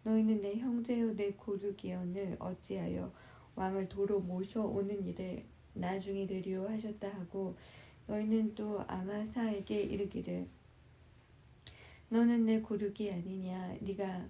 너희는 내 형제요 내 고르기언을 어찌하여 왕을 도로 모셔오는 일에 나중이 되리오 하셨다 하고 너희는 또 아마사에게 이르기를 너는 내 고르기 아니냐. 네가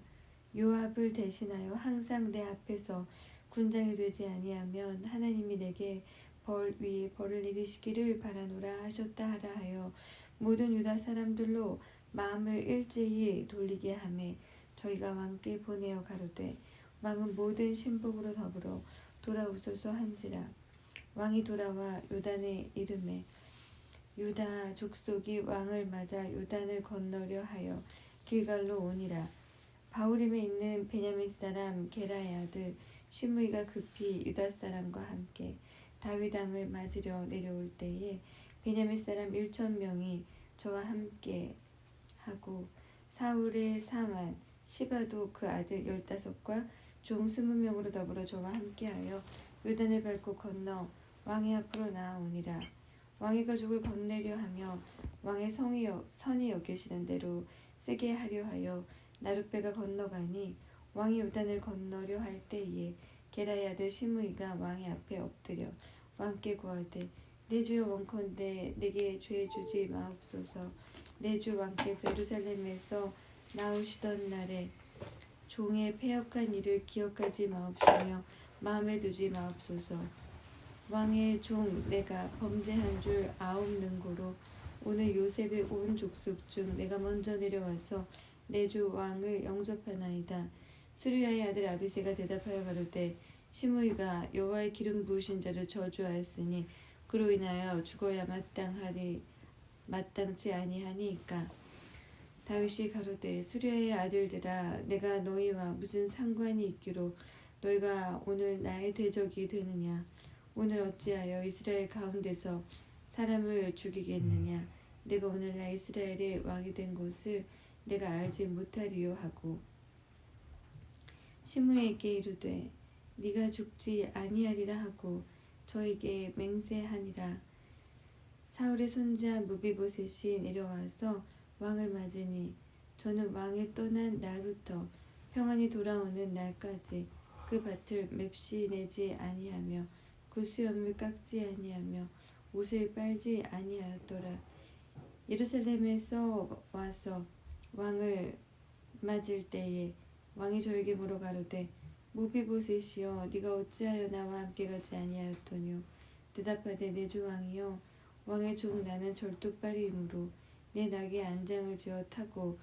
요압을 대신하여 항상 내 앞에서 군장이 되지 아니하면 하나님이 내게 벌 위에 벌을 내리시기를 바라노라 하셨다 하라 하여 모든 유다 사람들로 마음을 일제히 돌리게 하매 저희가 왕께 보내어 가로되 왕은 모든 신복으로 더불어 돌아오소서 한지라. 왕이 돌아와 요단에 이르매 유다 족속이 왕을 맞아 요단을 건너려 하여 길갈로 오니라. 바후림에 있는 베냐민 사람 게라의 아들 시므이가 급히 유다 사람과 함께 다윗 왕을 맞으려 내려올 때에 베냐민 사람 1,000명이 저와 함께 하고 사울의 사만 시바도 그 아들 15과 종 20명으로 더불어 저와 함께하여 요단을 밟고 건너 왕의 앞으로 나아오니라. 왕의 가족을 건네려 하며 왕의 선이 여기시는 대로 쓰게 하려 하여 나룻배가 건너가니 왕이 요단을 건너려 할 때에 게라의 아들 시므이가 왕의 앞에 엎드려 왕께 고하되 내 주여 원컨대 내게 죄 주지 마옵소서. 내 주 왕께서 예루살렘에서 나오시던 날에 종의 패역한 일을 기억하지 마옵시며 마음에 두지 마옵소서. 왕의 종 내가 범죄한 줄 아옵는고로 오늘 요셉의 온 족속 중 내가 먼저 내려와서 내 주 왕을 영접하나이다. 수리아의 아들 아비새가 대답하여 가로되 시므이가 여호와의 기름 부으신 자를 저주하였으니 그로 인하여 죽어야 마땅치 아니하니이까. 다윗이 가로되 수리아의 아들들아 내가 너희와 무슨 상관이 있기로 너희가 오늘 나의 대적이 되느냐. 오늘 어찌하여 이스라엘 가운데서 사람을 죽이겠느냐. 내가 오늘날 이스라엘의 왕이 된 것을 내가 알지 못하리요 하고 시므에게 이르되 네가 죽지 아니하리라 하고 저에게 맹세하니라. 사울의 손자 무비보셋이 내려와서 왕을 맞으니 저는 왕이 떠난 날부터 평안히 돌아오는 날까지 그 밭을 맵시 내지 아니하며 그 수염을 깎지 아니하며 옷을 빨지 아니하였더라. 예루살렘에서 와서 왕을 맞을 때에 왕이 저에게 물어 가로되 무비보셋이여 네가 어찌하여 나와 함께 가지 아니하였더뇨. 대답하되 내 주 왕이여 왕의 종 나는 절뚝발이므로 내 낙에 안장을 지어 타고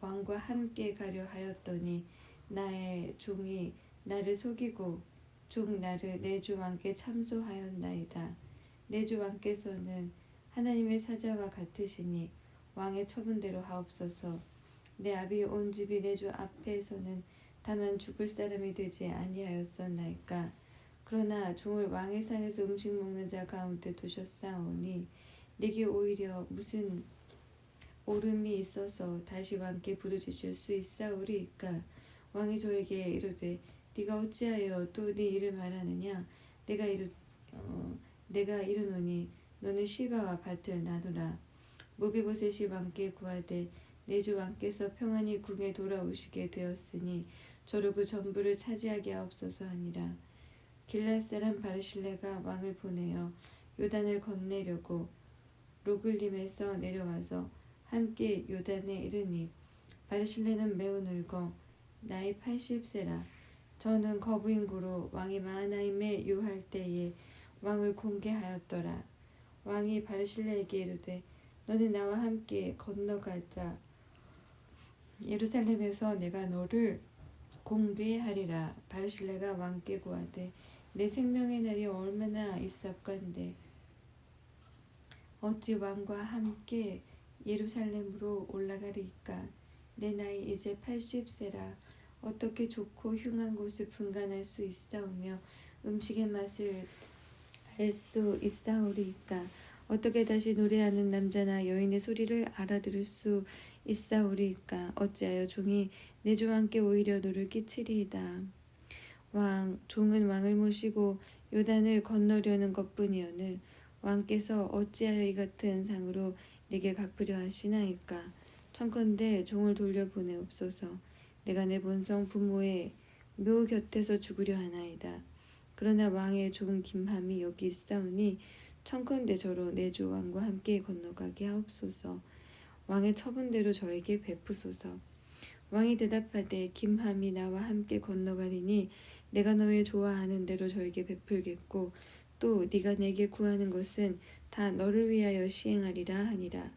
왕과 함께 가려 하였더니 나의 종이 나를 속이고 종 나를 내 주 왕께 참소하였나이다. 내 주 왕께서는 하나님의 사자와 같으시니 왕의 처분대로 하옵소서. 내 아비 온 집이 내 주 앞에서는 다만 죽을 사람이 되지 아니하였었나이까. 그러나 종을 왕의 상에서 음식 먹는 자 가운데 두셨사오니 내게 오히려 무슨 오름이 있어서 다시 왕께 부르짖을 수 있사오리이까. 왕이 저에게 이르되 네가 어찌하여 또 네 일을 말하느냐. 내가 이르노니 너는 시바와 밭을 나누라. 무비보셋이 왕께 구하되 내 주 왕께서 평안히 궁에 돌아오시게 되었으니 저로 그 전부를 차지하게 하옵소서 하니라. 길앗 사람 바르실레가 왕을 보내어 요단을 건네려고 로글림에서 내려와서 함께 요단에 이르니 바르실레는 매우 늙어 나이 80세라. 저는 거부인 고로 왕이 마하나임에 유할 때에 왕을 공개하였더라. 왕이 바르실레에게 이르되 너는 나와 함께 건너가자. 예루살렘에서 내가 너를 공개하리라. 바르실레가 왕께 구하되 내 생명의 날이 얼마나 있사건대 어찌 왕과 함께 예루살렘으로 올라가리이까. 내 나이 이제 80세라. 어떻게 좋고 흉한 것을 분간할 수 있사오며 음식의 맛을 알 수 있사오리이까. 어떻게 다시 노래하는 남자나 여인의 소리를 알아들을 수 있사오리이까. 어찌하여 종이 내 주 왕께 오히려 누를 끼치리이다. 종은 왕을 모시고 요단을 건너려는 것뿐이오늘 왕께서 어찌하여 이 같은 상으로 내게 갚으려 하시나이까. 청컨대 종을 돌려보내옵소서. 내가 내 본성 부모의 묘 곁에서 죽으려 하나이다. 그러나 왕의 종 김함이 여기 있사오니 청컨대 저로 내 주 왕과 함께 건너가게 하옵소서. 왕의 처분대로 저에게 베푸소서. 왕이 대답하되 김함이 나와 함께 건너가리니 내가 너의 좋아하는 대로 저에게 베풀겠고 또 네가 내게 구하는 것은 다 너를 위하여 시행하리라 하니라.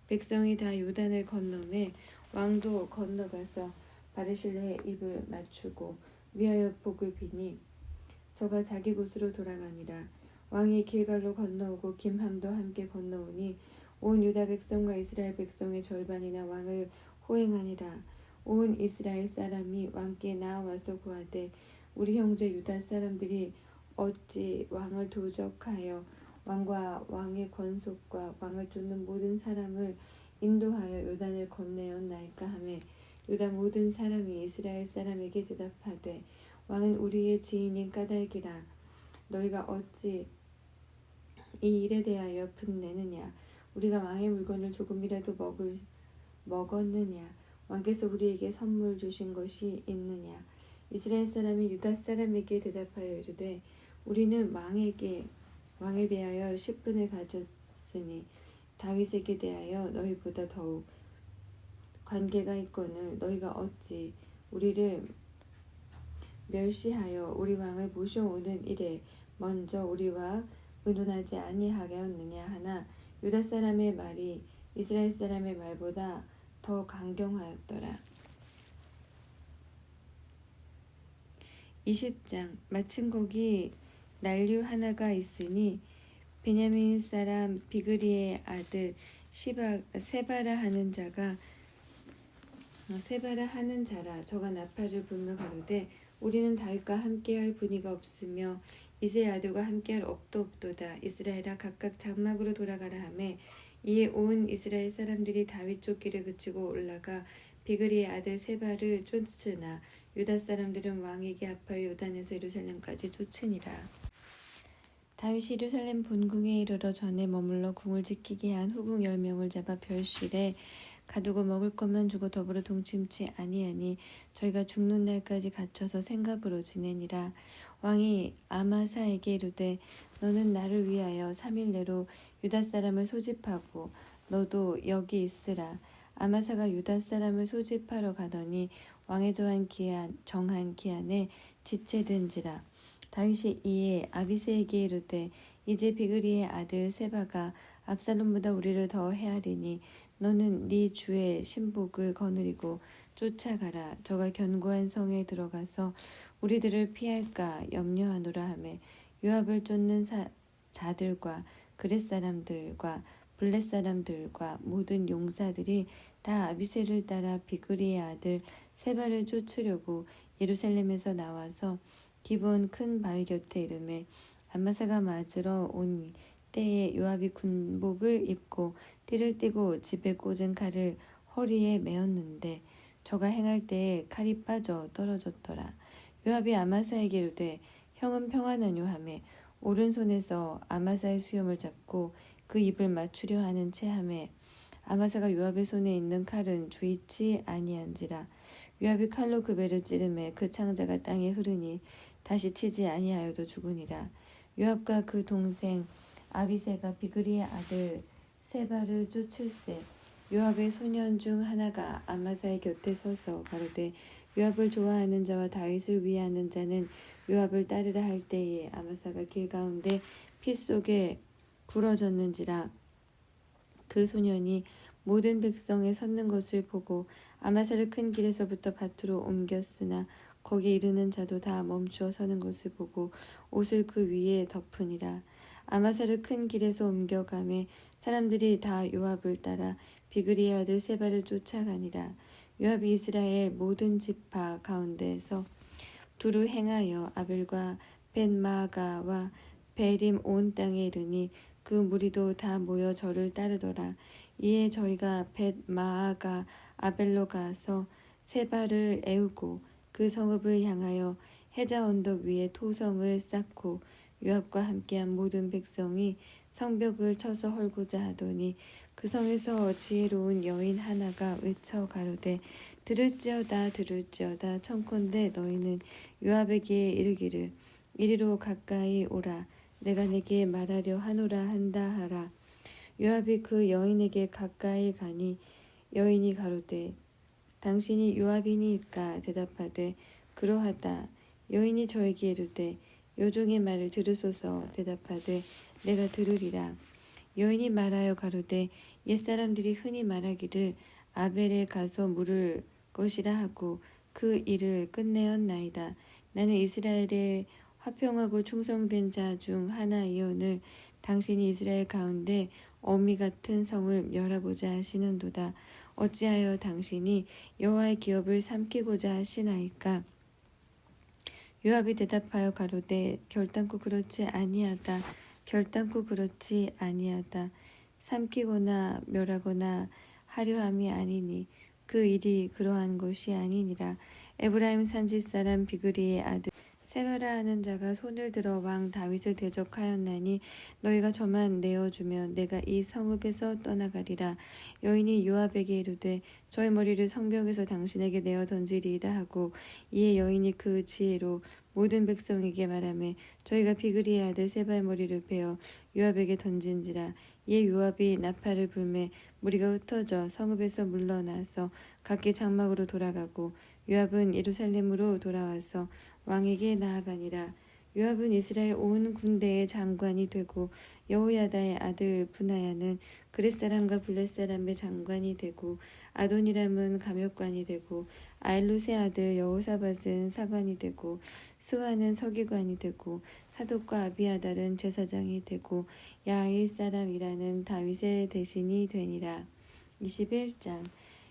백성이 다 요단을 건너매 왕도 건너가서 바르실레의 입을 맞추고 위하여 복을 비니 저가 자기 곳으로 돌아가니라. 왕이 길갈로 건너오고 김함도 함께 건너오니 온 유다 백성과 이스라엘 백성의 절반이나 왕을 호행하니라. 온 이스라엘 사람이 왕께 나와서 구하되 우리 형제 유다 사람들이 어찌 왕을 도적하여 왕과 왕의 권속과 왕을 쫓는 모든 사람을 인도하여 요단을 건네었나이까 하매 유다 모든 사람이 이스라엘 사람에게 대답하되 왕은 우리의 지인인 까닭이라. 너희가 어찌 이 일에 대하여 분내느냐. 우리가 왕의 물건을 조금이라도 먹었느냐. 왕께서 우리에게 선물 주신 것이 있느냐. 이스라엘 사람이 유다 사람에게 대답하여 이르되 우리는 왕에 대하여 10분을 가졌으니 다윗에게 대하여 너희보다 더욱 관계가 있거늘 너희가 어찌 우리를 멸시하여 우리 왕을 모셔오는 일에 먼저 우리와 의논하지 아니하였느냐 하나 유다 사람의 말이 이스라엘 사람의 말보다 더 강경하였더라. 20장 마침 거기 난류 하나가 있으니 베냐민 사람 비그리의 아들 세바라 하는 자라. 저가 나팔을 불며 가로되 우리는 다윗과 함께할 분이가 없으며 이새의 아들과 함께할 업도 없도다. 이스라엘아 각각 장막으로 돌아가라 하매 이에 온 이스라엘 사람들이 다윗 쫓기를 그치고 올라가 비그리의 아들 세바를 쫓으나 유다 사람들은 왕에게 아파여 요단에서 예루살렘까지 쫓으니라. 다윗이 예루살렘 본궁에 이르러 전에 머물러 궁을 지키게 한 후궁 10명을 잡아 별실에 가두고 먹을 것만 주고 더불어 동침치 아니하니 저희가 죽는 날까지 갇혀서 생갑으로 지내니라. 왕이 아마사에게 이르되 너는 나를 위하여 3일 내로 유다 사람을 소집하고 너도 여기 있으라. 아마사가 유다 사람을 소집하러 가더니 왕의 정한 기한에 지체된지라. 다윗이 이에 아비새에게 이르되 이제 비그리의 아들 세바가 압살롬보다 우리를 더 헤아리니 너는 네 주의 신복을 거느리고 쫓아가라. 저가 견고한 성에 들어가서 우리들을 피할까 염려하노라 하매 요압을 쫓는 자들과 그렛 사람들과 블렛 사람들과 모든 용사들이 다 아비새를 따라 비그리의 아들 세바를 쫓으려고 예루살렘에서 나와서 기브온 큰 바위 곁에 이르매 아마사가 맞으러 온 때에 요압이 군복을 입고 띠를 띠고 집에 꽂은 칼을 허리에 메었는데 저가 행할 때에 칼이 빠져 떨어졌더라. 요압이 아마사에게 이르되 형은 평안하뇨 하매 오른손에서 아마사의 수염을 잡고 그 입을 맞추려 하는 채 하매 아마사가 요압의 손에 있는 칼은 주의치 아니한지라. 요압이 칼로 그 배를 찌르매 그 창자가 땅에 흐르니 다시 치지 아니하여도 죽으니라. 요압과 그 동생 아비새가 비그리의 아들 세바를 쫓을세. 요압의 소년 중 하나가 아마사의 곁에 서서 가로되 요압을 좋아하는 자와 다윗을 위하는 자는 요압을 따르라 할 때에 아마사가 길 가운데 피 속에 굴어졌는지라. 그 소년이 모든 백성에 섰는 것을 보고 아마사를 큰 길에서부터 밭으로 옮겼으나 거기에 이르는 자도 다 멈추어 서는 것을 보고 옷을 그 위에 덮으니라. 아마사를 큰 길에서 옮겨가매 사람들이 다 요압을 따라 비그리의 아들 세바를 쫓아가니라. 요압이 이스라엘 모든 지파 가운데에서 두루 행하여 아벨과 벳마아가와 베림 온 땅에 이르니 그 무리도 다 모여 저를 따르더라. 이에 저희가 벳마아가 아벨로 가서 세바를 애우고 그 성읍을 향하여 해자 언덕 위에 토성을 쌓고 요압과 함께한 모든 백성이 성벽을 쳐서 헐고자 하더니 그 성에서 지혜로운 여인 하나가 외쳐 가로되 들을지어다 들을지어다 청컨대 너희는 요압에게 이르기를 이리로 가까이 오라 내가 내게 말하려 하노라 한다 하라. 요압이 그 여인에게 가까이 가니 여인이 가로되 당신이 요압이니까 대답하되 그러하다. 여인이 저에게 이르되 요종의 말을 들으소서 대답하되 내가 들으리라. 여인이 말하여 가로되 옛사람들이 흔히 말하기를 아벨에 가서 물을 것이라 하고 그 일을 끝내었나이다. 나는 이스라엘의 화평하고 충성된 자 중 하나이오늘 당신이 이스라엘 가운데 어미 같은 성을 멸하고자 하시는도다. 어찌하여 당신이 여호와의 기업을 삼키고자 하시나이까? 요압이 대답하여 가로되 결단코 그렇지 아니하다. 결단코 그렇지 아니하다. 삼키거나 멸하거나 하려함이 아니니 그 일이 그러한 것이 아니니라. 에브라임 산지 사람 비그리의 아들 세바라 하는 자가 손을 들어 왕 다윗을 대적하였나니 너희가 저만 내어주면 내가 이 성읍에서 떠나가리라. 여인이 요압에게 이르되 저의 머리를 성벽에서 당신에게 내어 던지리이다 하고 이에 여인이 그 지혜로 모든 백성에게 말하매 저희가 비그리의 아들 세바의 머리를 베어 요압에게 던진지라. 이에 요압이 나팔을 불매 무리가 흩어져 성읍에서 물러나서 각기 장막으로 돌아가고 요압은 예루살렘으로 돌아와서 왕에게 나아가니라. 요압은 이스라엘 온 군대의 장관이 되고 여호야다의 아들 분하야는 그렛 사람과 블렛 사람의 장관이 되고 아도니람은 감역관이 되고 아일롯의 아들 여호사밧은 사관이 되고 스와는 서기관이 되고 사독과 아비아달은 제사장이 되고 야일 사람이라는 다윗의 대신이 되니라. 21장.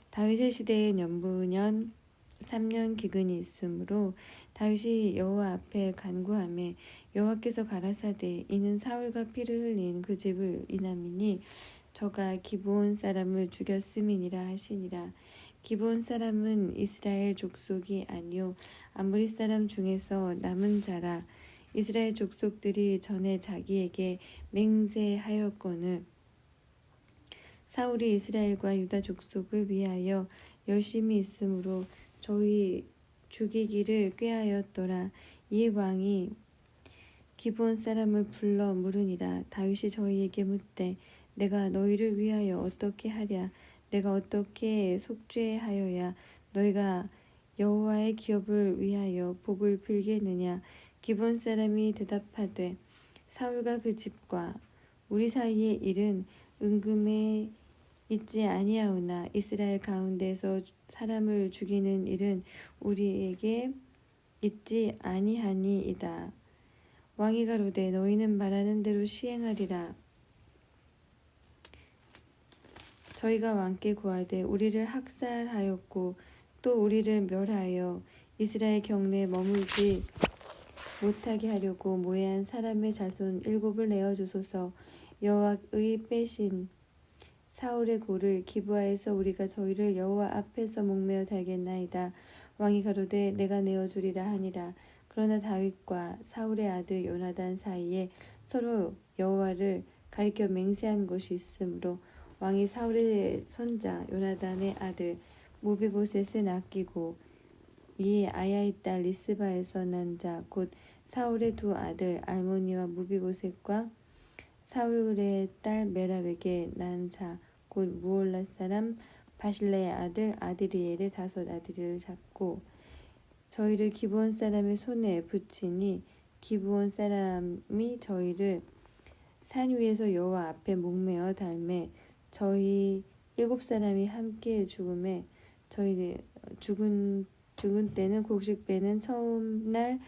다윗의 시대에 연부년 3년 기근이 있으므로 다윗이 여호와 앞에 간구하며 여호와께서 가라사대 이는 사울과 피를 흘린 그 집을 인함이니 저가 기브온 사람을 죽였음이니라 하시니라. 기브온 사람은 이스라엘 족속이 아니요 아므리 사람 중에서 남은 자라. 이스라엘 족속들이 전에 자기에게 맹세하였거늘 사울이 이스라엘과 유다 족속을 위하여 열심히 있으므로 저희 죽이기를 꾀하였더라. 이에 왕이 기브온 사람을 불러 물으니라. 다윗이 저희에게 묻되 내가 너희를 위하여 어떻게 하랴? 내가 어떻게 속죄하여야 너희가 여호와의 기업을 위하여 복을 빌겠느냐? 기브온 사람이 대답하되 사울과 그 집과 우리 사이의 일은 은금에 있지 아니하오나 이스라엘 가운데서 사람을 죽이는 일은 우리에게 있지 아니하니이다. 왕이 가로되 너희는 말하는 대로 시행하리라. 저희가 왕께 구하되 우리를 학살하였고 또 우리를 멸하여 이스라엘 경내에 머물지 못하게 하려고 모해한 사람의 자손 7을 내어주소서. 여호와의 빼신 사울의 고를 기브아에서 우리가 저희를 여호와 앞에서 목매어 달겠나이다. 왕이 가로되 내가 내어주리라 하니라. 그러나 다윗과 사울의 아들 요나단 사이에 서로 여호와를 가리켜 맹세한 것이 있으므로 왕이 사울의 손자 요나단의 아들 무비보셋을 아끼고 이에 아야의 딸 리스바에서 난 자 곧 사울의 두 아들 알모니와 무비보셋과 사울의 딸 메랍에게 난 자 곧 무올라 사람 바실레의 아들 아드리엘의 5 아들을 잡고 저희를 기브온 사람의 손에 붙이니 기브온 사람이 저희를 산 위에서 여호와 앞에 목매어 달매 저희 7사람이 함께 죽음에 저희 죽은 때는 곡식 빼는 처음 날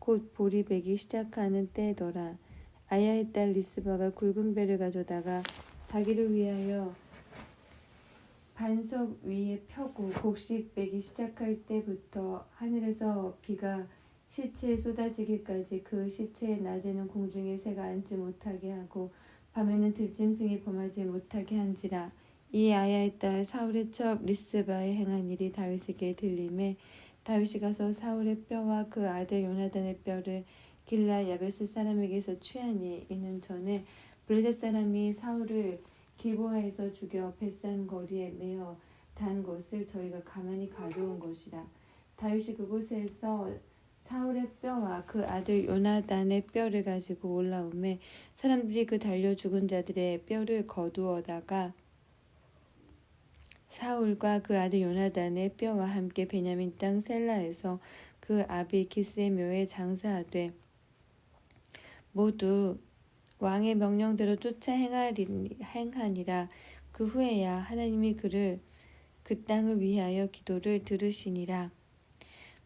곧 보리 베기 시작하는 때더라. 아야의 딸 리스바가 굵은 배를 가져다가 자기를 위하여 반석 위에 펴고 곡식 빼기 시작할 때부터 하늘에서 비가 시체에 쏟아지기까지 그 시체의 낮에는 공중에 새가 앉지 못하게 하고 밤에는 들짐승이 범하지 못하게 한지라. 이 아야의 딸 사울의 첩 리스바의 행한 일이 다윗에게 들림에 다윗이 가서 사울의 뼈와 그 아들 요나단의 뼈를 길라 야베스 사람에게서 취하니 이는 전에 블레셋 사람이 사울을 길보아에서 죽여 벳산 거리에 메어 단 것을 저희가 가만히 가져온 것이라. 다윗이 그곳에서 사울의 뼈와 그 아들 요나단의 뼈를 가지고 올라오매 사람들이 그 달려 죽은 자들의 뼈를 거두어다가 사울과 그 아들 요나단의 뼈와 함께 베냐민 땅 셀라에서 그 아비 기스의 묘에 장사하되 모두 왕의 명령대로 쫓아 행하니라. 그 후에야 하나님이 그를 그 땅을 위하여 기도를 들으시니라.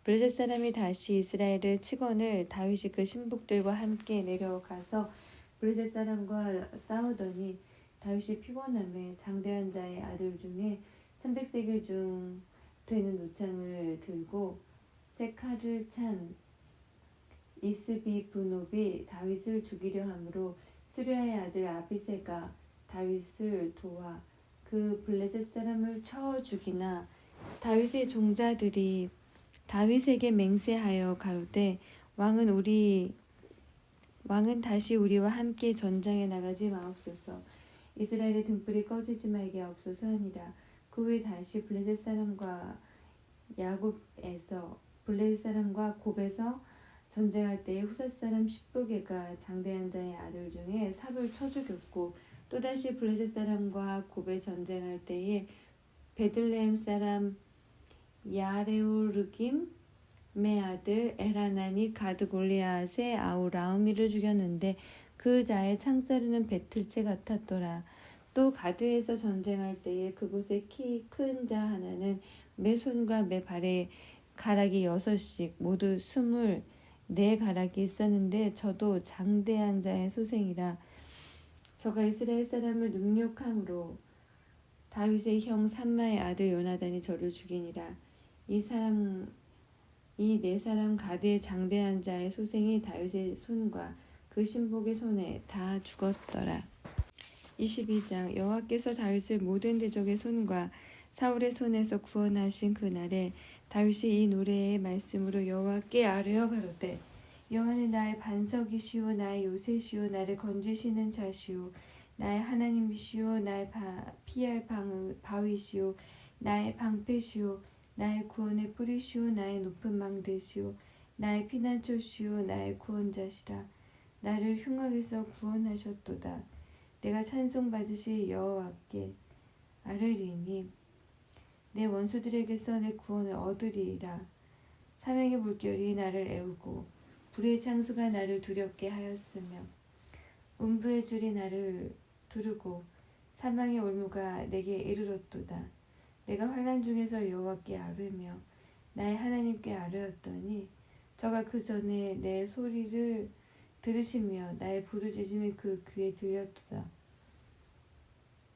블레셋 사람이 다시 이스라엘을 치거늘 다윗이 그 신복들과 함께 내려가서 블레셋 사람과 싸우더니 다윗이 피곤함에 장대한 자의 아들 중에 300세겔 중 되는 노창을 들고 새 칼을 찬 이스비브노비 다윗을 죽이려 하므로 수리아의 아들 아비새가 다윗을 도와 그 블레셋 사람을 쳐 죽이나 다윗의 종자들이 다윗에게 맹세하여 가로되 왕은 다시 우리와 함께 전장에 나가지 마옵소서. 이스라엘의 등불이 꺼지지 말게 하옵소서 하니라. 그 후에 다시 블레셋 사람과 곱에서 전쟁할 때에 후사 사람 십부게가 장대한 자의 아들 중에 삽을 쳐 죽였고 또다시 블레셋 사람과 곱에 전쟁할 때에 베들레헴 사람 야레오르김의 아들 엘하난이 가드 골리앗의 아우라우미를 죽였는데 그 자의 창자루는 배틀채 같았더라. 또 가드에서 전쟁할 때에 그곳에 키 큰 자 하나는 매 손과 매 발에 가락이 6씩 모두 20 네 가락이 있었는데 저도 장대한 자의 소생이라 저가 이스라엘 사람을 능욕함으로 다윗의 형 삼마의 아들 요나단이 저를 죽이니라. 이 네 사람 가드의 장대한 자의 소생이 다윗의 손과 그 신복의 손에 다 죽었더라. 22장 여호와께서 다윗을 모든 대적의 손과 사울의 손에서 구원하신 그날에 다윗이 이 노래의 말씀으로 여호와께 아뢰어 가로되 여호와는 나의 반석이시오 나의 요새시오 나를 건지시는 자시오 나의 하나님이시오 나의 피할 바위시오 나의 방패시오 나의 구원의 뿌리시오 나의 높은 망대시오 나의 피난처시오 나의 구원자시라 나를 흉악에서 구원하셨도다 내가 찬송받으실 여호와께 아뢰리니 내 원수들에게서 내 구원을 얻으리라 사명의 물결이 나를 애우고 불의 창수가 나를 두렵게 하였으며 음부의 줄이 나를 두르고 사망의 올무가 내게 이르렀도다 내가 환난 중에서 여호와께 아뢰며 나의 하나님께 아뢰었더니 저가 그 전에 내 소리를 들으시며 나의 부르짖음이 그 귀에 들렸도다.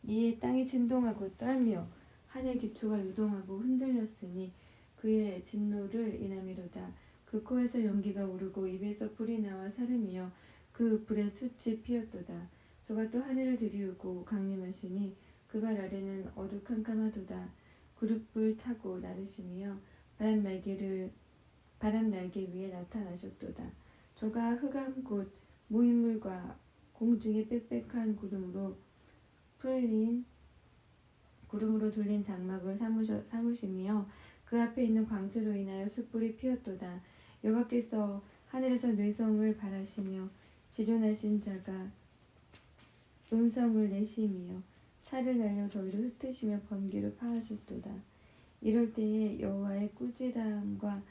이에 땅이 진동하고 떨며 하늘 기초가 유동하고 흔들렸으니 그의 진노를 인함이로다. 그 코에서 연기가 오르고 입에서 불이 나와 사름이여 그 불에 숯이 피었도다. 저가 또 하늘을 들이우고 강림하시니 그 발 아래는 어두캄캄하도다. 구름불 타고 나르시며 바람 날개 위에 나타나셨도다. 저가 흑암 곧 무인물과 공중의 빽빽한 구름으로 둘린 장막을 삼으시며 그 앞에 있는 광채로 인하여 숯불이 피었도다. 여호와께서 하늘에서 뇌성을 발하시며 지존하신 자가 음성을 내시며 살을 날려 저희를 흩으시며 번개로 파하셨도다. 이럴 때에 여호와의 꾸지람과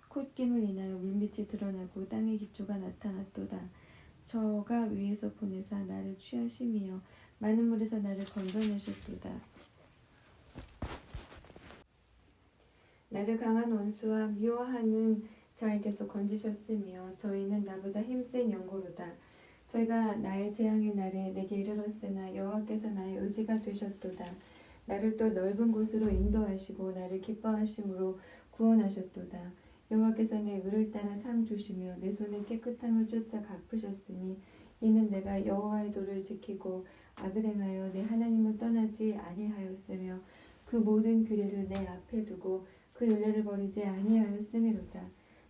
콧김을 인하여 물밑이 드러나고 땅의 기초가 나타났도다. 저가 위에서 보내사 나를 취하심이여 많은 물에서 나를 건져내셨도다. 나를 강한 원수와 미워하는 자에게서 건지셨으며 저희는 나보다 힘센 영고로다. 저희가 나의 재앙의 날에 내게 이르렀으나 여호와께서 나의 의지가 되셨도다. 나를 또 넓은 곳으로 인도하시고 나를 기뻐하심으로 구원하셨도다. 여호와께서 내 의를 따라 상 주시며 내 손의 깨끗함을 쫓아 갚으셨으니 이는 내가 여호와의 도를 지키고 악을 행하여 내 하나님을 떠나지 아니하였으며 그 모든 규례를 내 앞에 두고 그 율례를 버리지 아니하였음이로다.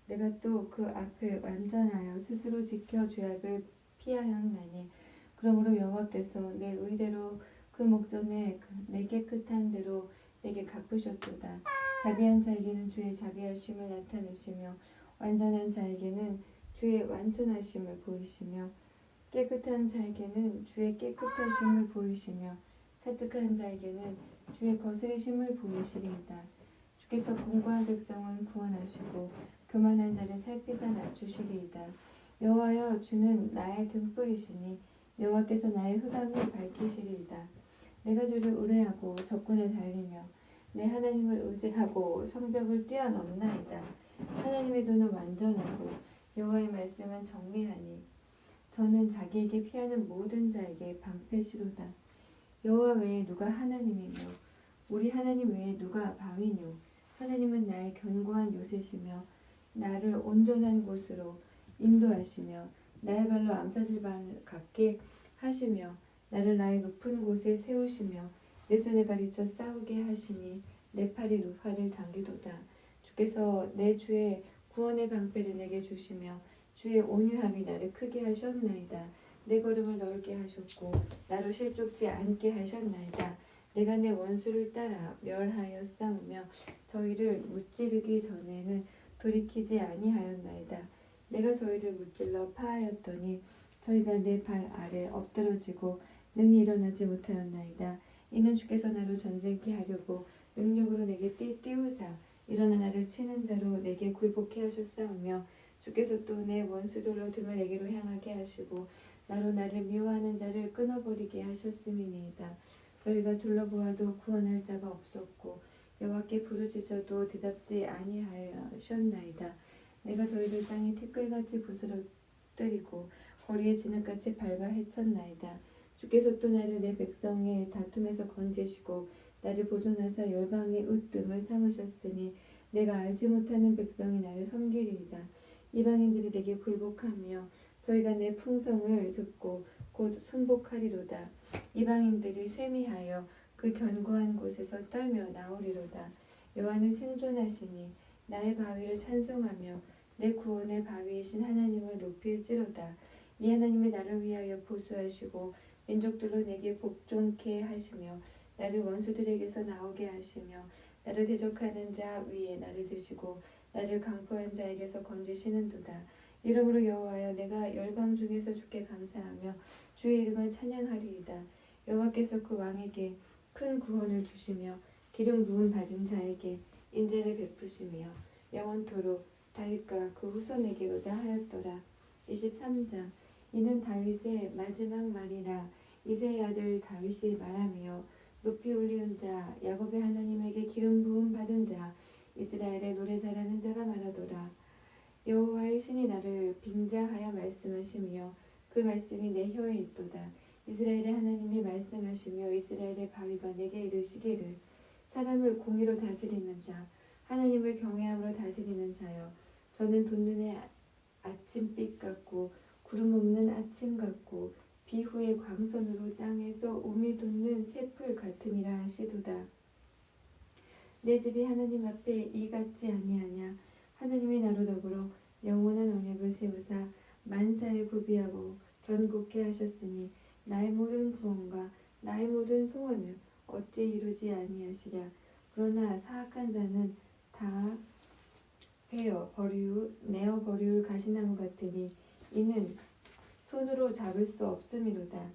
내가 또 그 앞에 완전하여 스스로 지켜 죄악을 피하였나니 그러므로 여호와께서 내 의대로 그 목전에 내 깨끗한 대로 내게 갚으셨도다. 자비한 자에게는 주의 자비하심을 나타내시며 완전한 자에게는 주의 완전하심을 보이시며 깨끗한 자에게는 주의 깨끗하심을 보이시며 사특한 자에게는 주의 거스리심을 보이시리이다. 주께서 공고한 백성은 구원하시고 교만한 자를 살피사 낮추시리이다. 여호와여 주는 나의 등불이시니 여호와께서 나의 흑암을 밝히시리이다. 내가 주를 의뢰하고 적군을 달리며 내 하나님을 의지하고 성벽을 뛰어넘나이다. 하나님의 도는 완전하고 여호와의 말씀은 정밀하니 저는 자기에게 피하는 모든 자에게 방패시로다. 여호와 외에 누가 하나님이며 우리 하나님 외에 누가 바위뇨. 하나님은 나의 견고한 요새시며 나를 온전한 곳으로 인도하시며 나의 발로 암사슬 갖게 하시며 나를 나의 높은 곳에 세우시며 내 손을 가리쳐 싸우게 하시니 내 팔이 노팔을 당기도다. 주께서 내 주의 구원의 방패를 내게 주시며 주의 온유함이 나를 크게 하셨나이다. 내 걸음을 넓게 하셨고 나로 실족지 않게 하셨나이다. 내가 내 원수를 따라 멸하여 싸우며 저희를 무찌르기 전에는 돌이키지 아니하였나이다. 내가 저희를 무찔러 파하였더니 저희가 내 발 아래 엎드러지고 능히 일어나지 못하였나이다. 이는 주께서 나로 전쟁케 하려고 능력으로 내게 띄우사 일어나 나를 치는 자로 내게 굴복케 하셨사오며 주께서 또 내 원수들로 등을 내게로 향하게 하시고 나로 나를 미워하는 자를 끊어버리게 하셨음이니이다. 저희가 둘러보아도 구원할 자가 없었고 여호와께 부르짖어도 대답지 아니하셨나이다. 내가 저희를 땅에 티끌같이 부스러뜨리고 거리에 진흙같이 밟아 헤쳤나이다. 주께서 또 나를 내 백성의 다툼에서 건지시고 나를 보존하사 열방의 으뜸을 삼으셨으니 내가 알지 못하는 백성이 나를 섬기리이다. 이방인들이 내게 굴복하며 저희가 내 풍성을 듣고 곧 순복하리로다. 이방인들이 쇠미하여 그 견고한 곳에서 떨며 나오리로다. 여호와는 생존하시니 나의 바위를 찬송하며 내 구원의 바위이신 하나님을 높일지로다. 이 하나님이 나를 위하여 보수하시고 민족들로 내게 복종케 하시며 나를 원수들에게서 나오게 하시며 나를 대적하는 자 위에 나를 드시고 나를 강포한 자에게서 건지시는도다. 이러므로 여호와여, 내가 열방 중에서 주께 감사하며 주의 이름을 찬양하리이다. 여호와께서 그 왕에게 큰 구원을 주시며 기름 부음 받은 자에게 인자를 베푸시며 영원토록 다윗과 그 후손에게로다 하였더라. 23장. 이는 다윗의 마지막 말이라. 이새의 아들 다윗이 말하며 높이 올리운 자, 야곱의 하나님에게 기름 부음 받은 자, 이스라엘의 노래 잘하는 자가 말하더라. 여호와의 신이 나를 빙자하여 말씀하시며 그 말씀이 내 혀에 있도다. 이스라엘의 하나님이 말씀하시며 이스라엘의 바위가 내게 이르시기를, 사람을 공의로 다스리는 자, 하나님을 경외함으로 다스리는 자여, 저는 돋눈의 아침빛 같고 구름 없는 아침 같고 비 후의 광선으로 땅에서 우미 돋는 새풀 같으니라 하시도다. 내 집이 하나님 앞에 이 같지 아니하냐. 하나님이 나로 더불어 영원한 언약을 세우사 만사에 구비하고 견고케 하셨으니 나의 모든 구원과 나의 모든 소원을 어찌 이루지 아니하시랴. 그러나 사악한 자는 다 내어 버리울 가시나무 같으니 이는 손으로 잡을 수 없음이로다.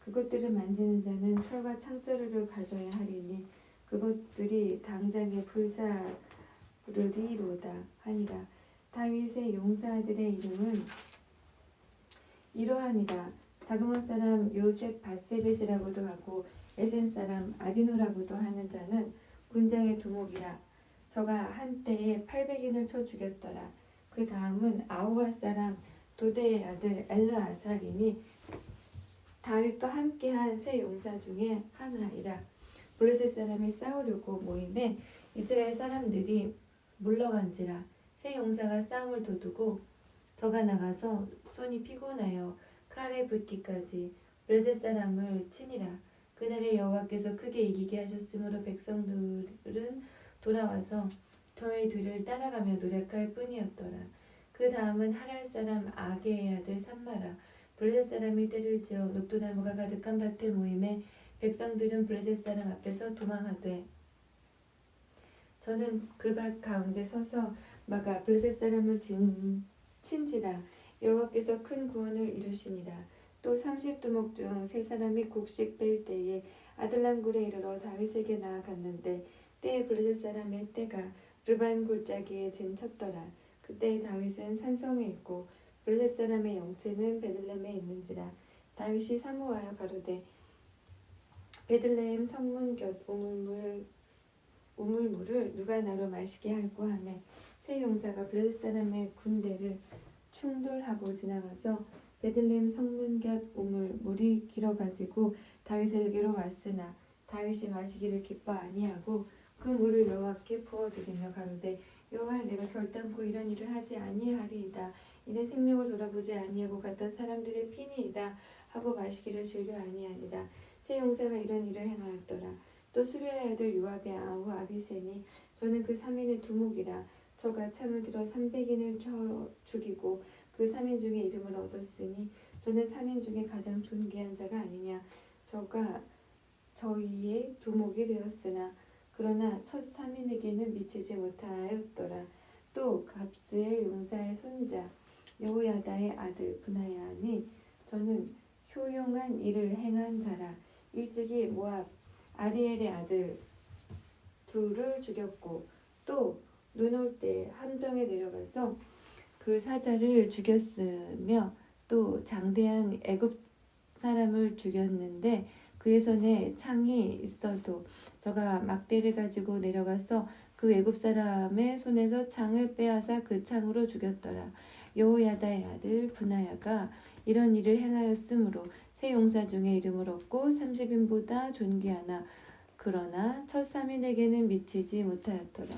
그것들을 만지는 자는 철과 창자루를 가져야 하리니 그것들이 당장에 불사르리로다 하니라. 다윗의 용사들의 이름은 이러하니라. 다그몬 사람 요셉 바세벳이라고도 하고 에센 사람 아디노라고도 하는 자는 군장의 두목이라. 저가 한때에 800인을 쳐 죽였더라. 그 다음은 아우와 사람 도대의 아들 엘르아살이니 다윗과 함께한 세 용사 중에 하나이라. 블레셋 사람이 싸우려고 모임에 이스라엘 사람들이 물러간지라. 세 용사가 싸움을 도두고 저가 나가서 손이 피곤하여 칼에 붙기까지 블레셋 사람을 치니라. 그날에 여호와께서 크게 이기게 하셨으므로 백성들은 돌아와서 저의 뒤를 따라가며 노력할 뿐이었더라. 그 다음은 하랄 사람 아게의 아들 삼마라. 블레셋 사람이 때를 지어 녹두나무가 가득한 밭에 모임에 백성들은 블레셋 사람 앞에서 도망하되 저는 그 밭 가운데 서서 막아 블레셋 사람을 친지라. 여호와께서 큰 구원을 이루시니라. 또 30두목 중 세 사람이 곡식 뺄 때에 아둘람 굴에 이르러 다윗에게 나아갔는데 때에 블레셋 사람의 떼가 르바임 골짜기에 진쳤더라. 그때 다윗은 산성에 있고 블레셋 사람의 영체는 베들레헴에 있는지라. 다윗이 사모하여 가로되 베들레헴 성문 곁 우물물을 누가 나로 마시게 할꼬 하매 세 용사가 블레셋 사람의 군대를 충돌하고 지나가서 베들레헴 성문 곁 물이 길어가지고 다윗에게로 왔으나 다윗이 마시기를 기뻐 아니하고 그 물을 여호와께 부어드리며 가로되 여호와여, 내가 결단코 이런 일을 하지 아니하리이다. 이는 생명을 돌아보지 아니하고 갔던 사람들의 피니이다 하고 마시기를 즐겨 아니하니라. 세 용사가 이런 일을 행하였더라. 또 수리아의 아들 요압의 아우 아비새니 저는 그 3인의 두목이라. 저가 창을 들어 300인을 쳐 죽이고 그 3인 중에 이름을 얻었으니 저는 3인 중에 가장 존귀한 자가 아니냐. 저가 저희의 두목이 되었으나 그러나 첫 3인에게는 미치지 못하였더라. 또 갑스엘 용사의 손자 여호야다의 아들 브나야니 저는 효용한 일을 행한 자라. 일찍이 모압 아리엘의 아들 둘을 죽였고 또 눈 올 때 함정에 내려가서 그 사자를 죽였으며 또 장대한 애굽 사람을 죽였는데 그의 손에 창이 있어도 저가 막대를 가지고 내려가서 그 애굽 사람의 손에서 창을 빼앗아 그 창으로 죽였더라. 여호야다의 아들 브나야가 이런 일을 행하였으므로 세 용사 중에 이름을 얻고 30인보다 존귀하나 그러나 첫 3인에게는 미치지 못하였더라.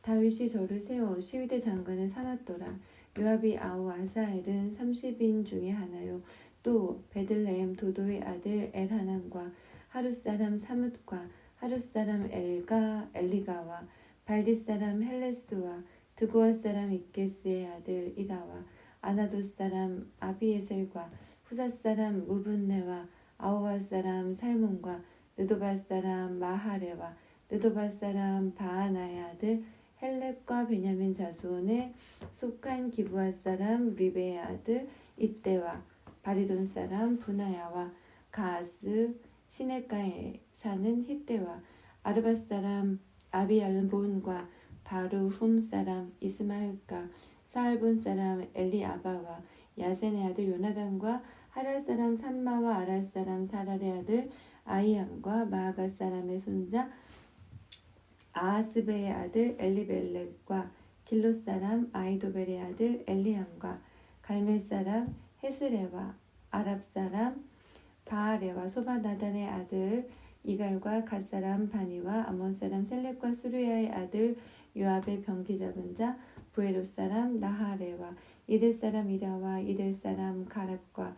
다윗이 저를 세워 시위대 장관을 삼았더라. 요압이 아우 아사엘은 30인 중에 하나요. 또 베들레헴 도도의 아들 엘하난과 하룻 사람 사뭇과 하룻 사람 엘리가와 발디 사람 헬레스와 드고아 사람 이케스의 아들 이다와 아나돗 사람 아비에셀과 후사 사람 무분네와 아호와 사람 살몬과 느도바 사람 마하레와 느도바 사람 바하나의 아들 헬렙과 베냐민 자손에 속한 기브아 사람 리베의 아들 이때와 바리돈 사람 브나야와 가스 시내가에 사는 히때와 아르바 사람 아비알본과 바루훔 사람 이스마엘과 사알본 사람 엘리아바와 야센의 아들 요나단과 하랄 사람 삼마와 아랄 사람 사랄의 아들 아이암과 마아가 사람의 손자 아하스베의 아들 엘리벨렉과 길로 사람 아이도벨의 아들 엘리암과 갈멜 사람 헤스레와 아랍 사람 바하레와 소바나단의 아들 이갈과 갓 사람 바니와 암몬 사람 셀렙과 수르야의 아들 요압의 병기 잡은 자 부에롯 사람 나하레와 이들 사람 이라와 이들 사람 가렙과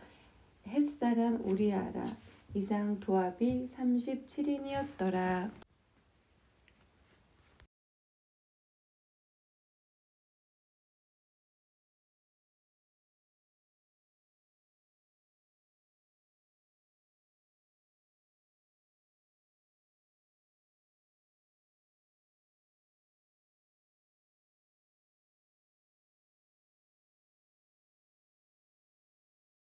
헷 사람 우리아라 이상 도합이 37인이었더라.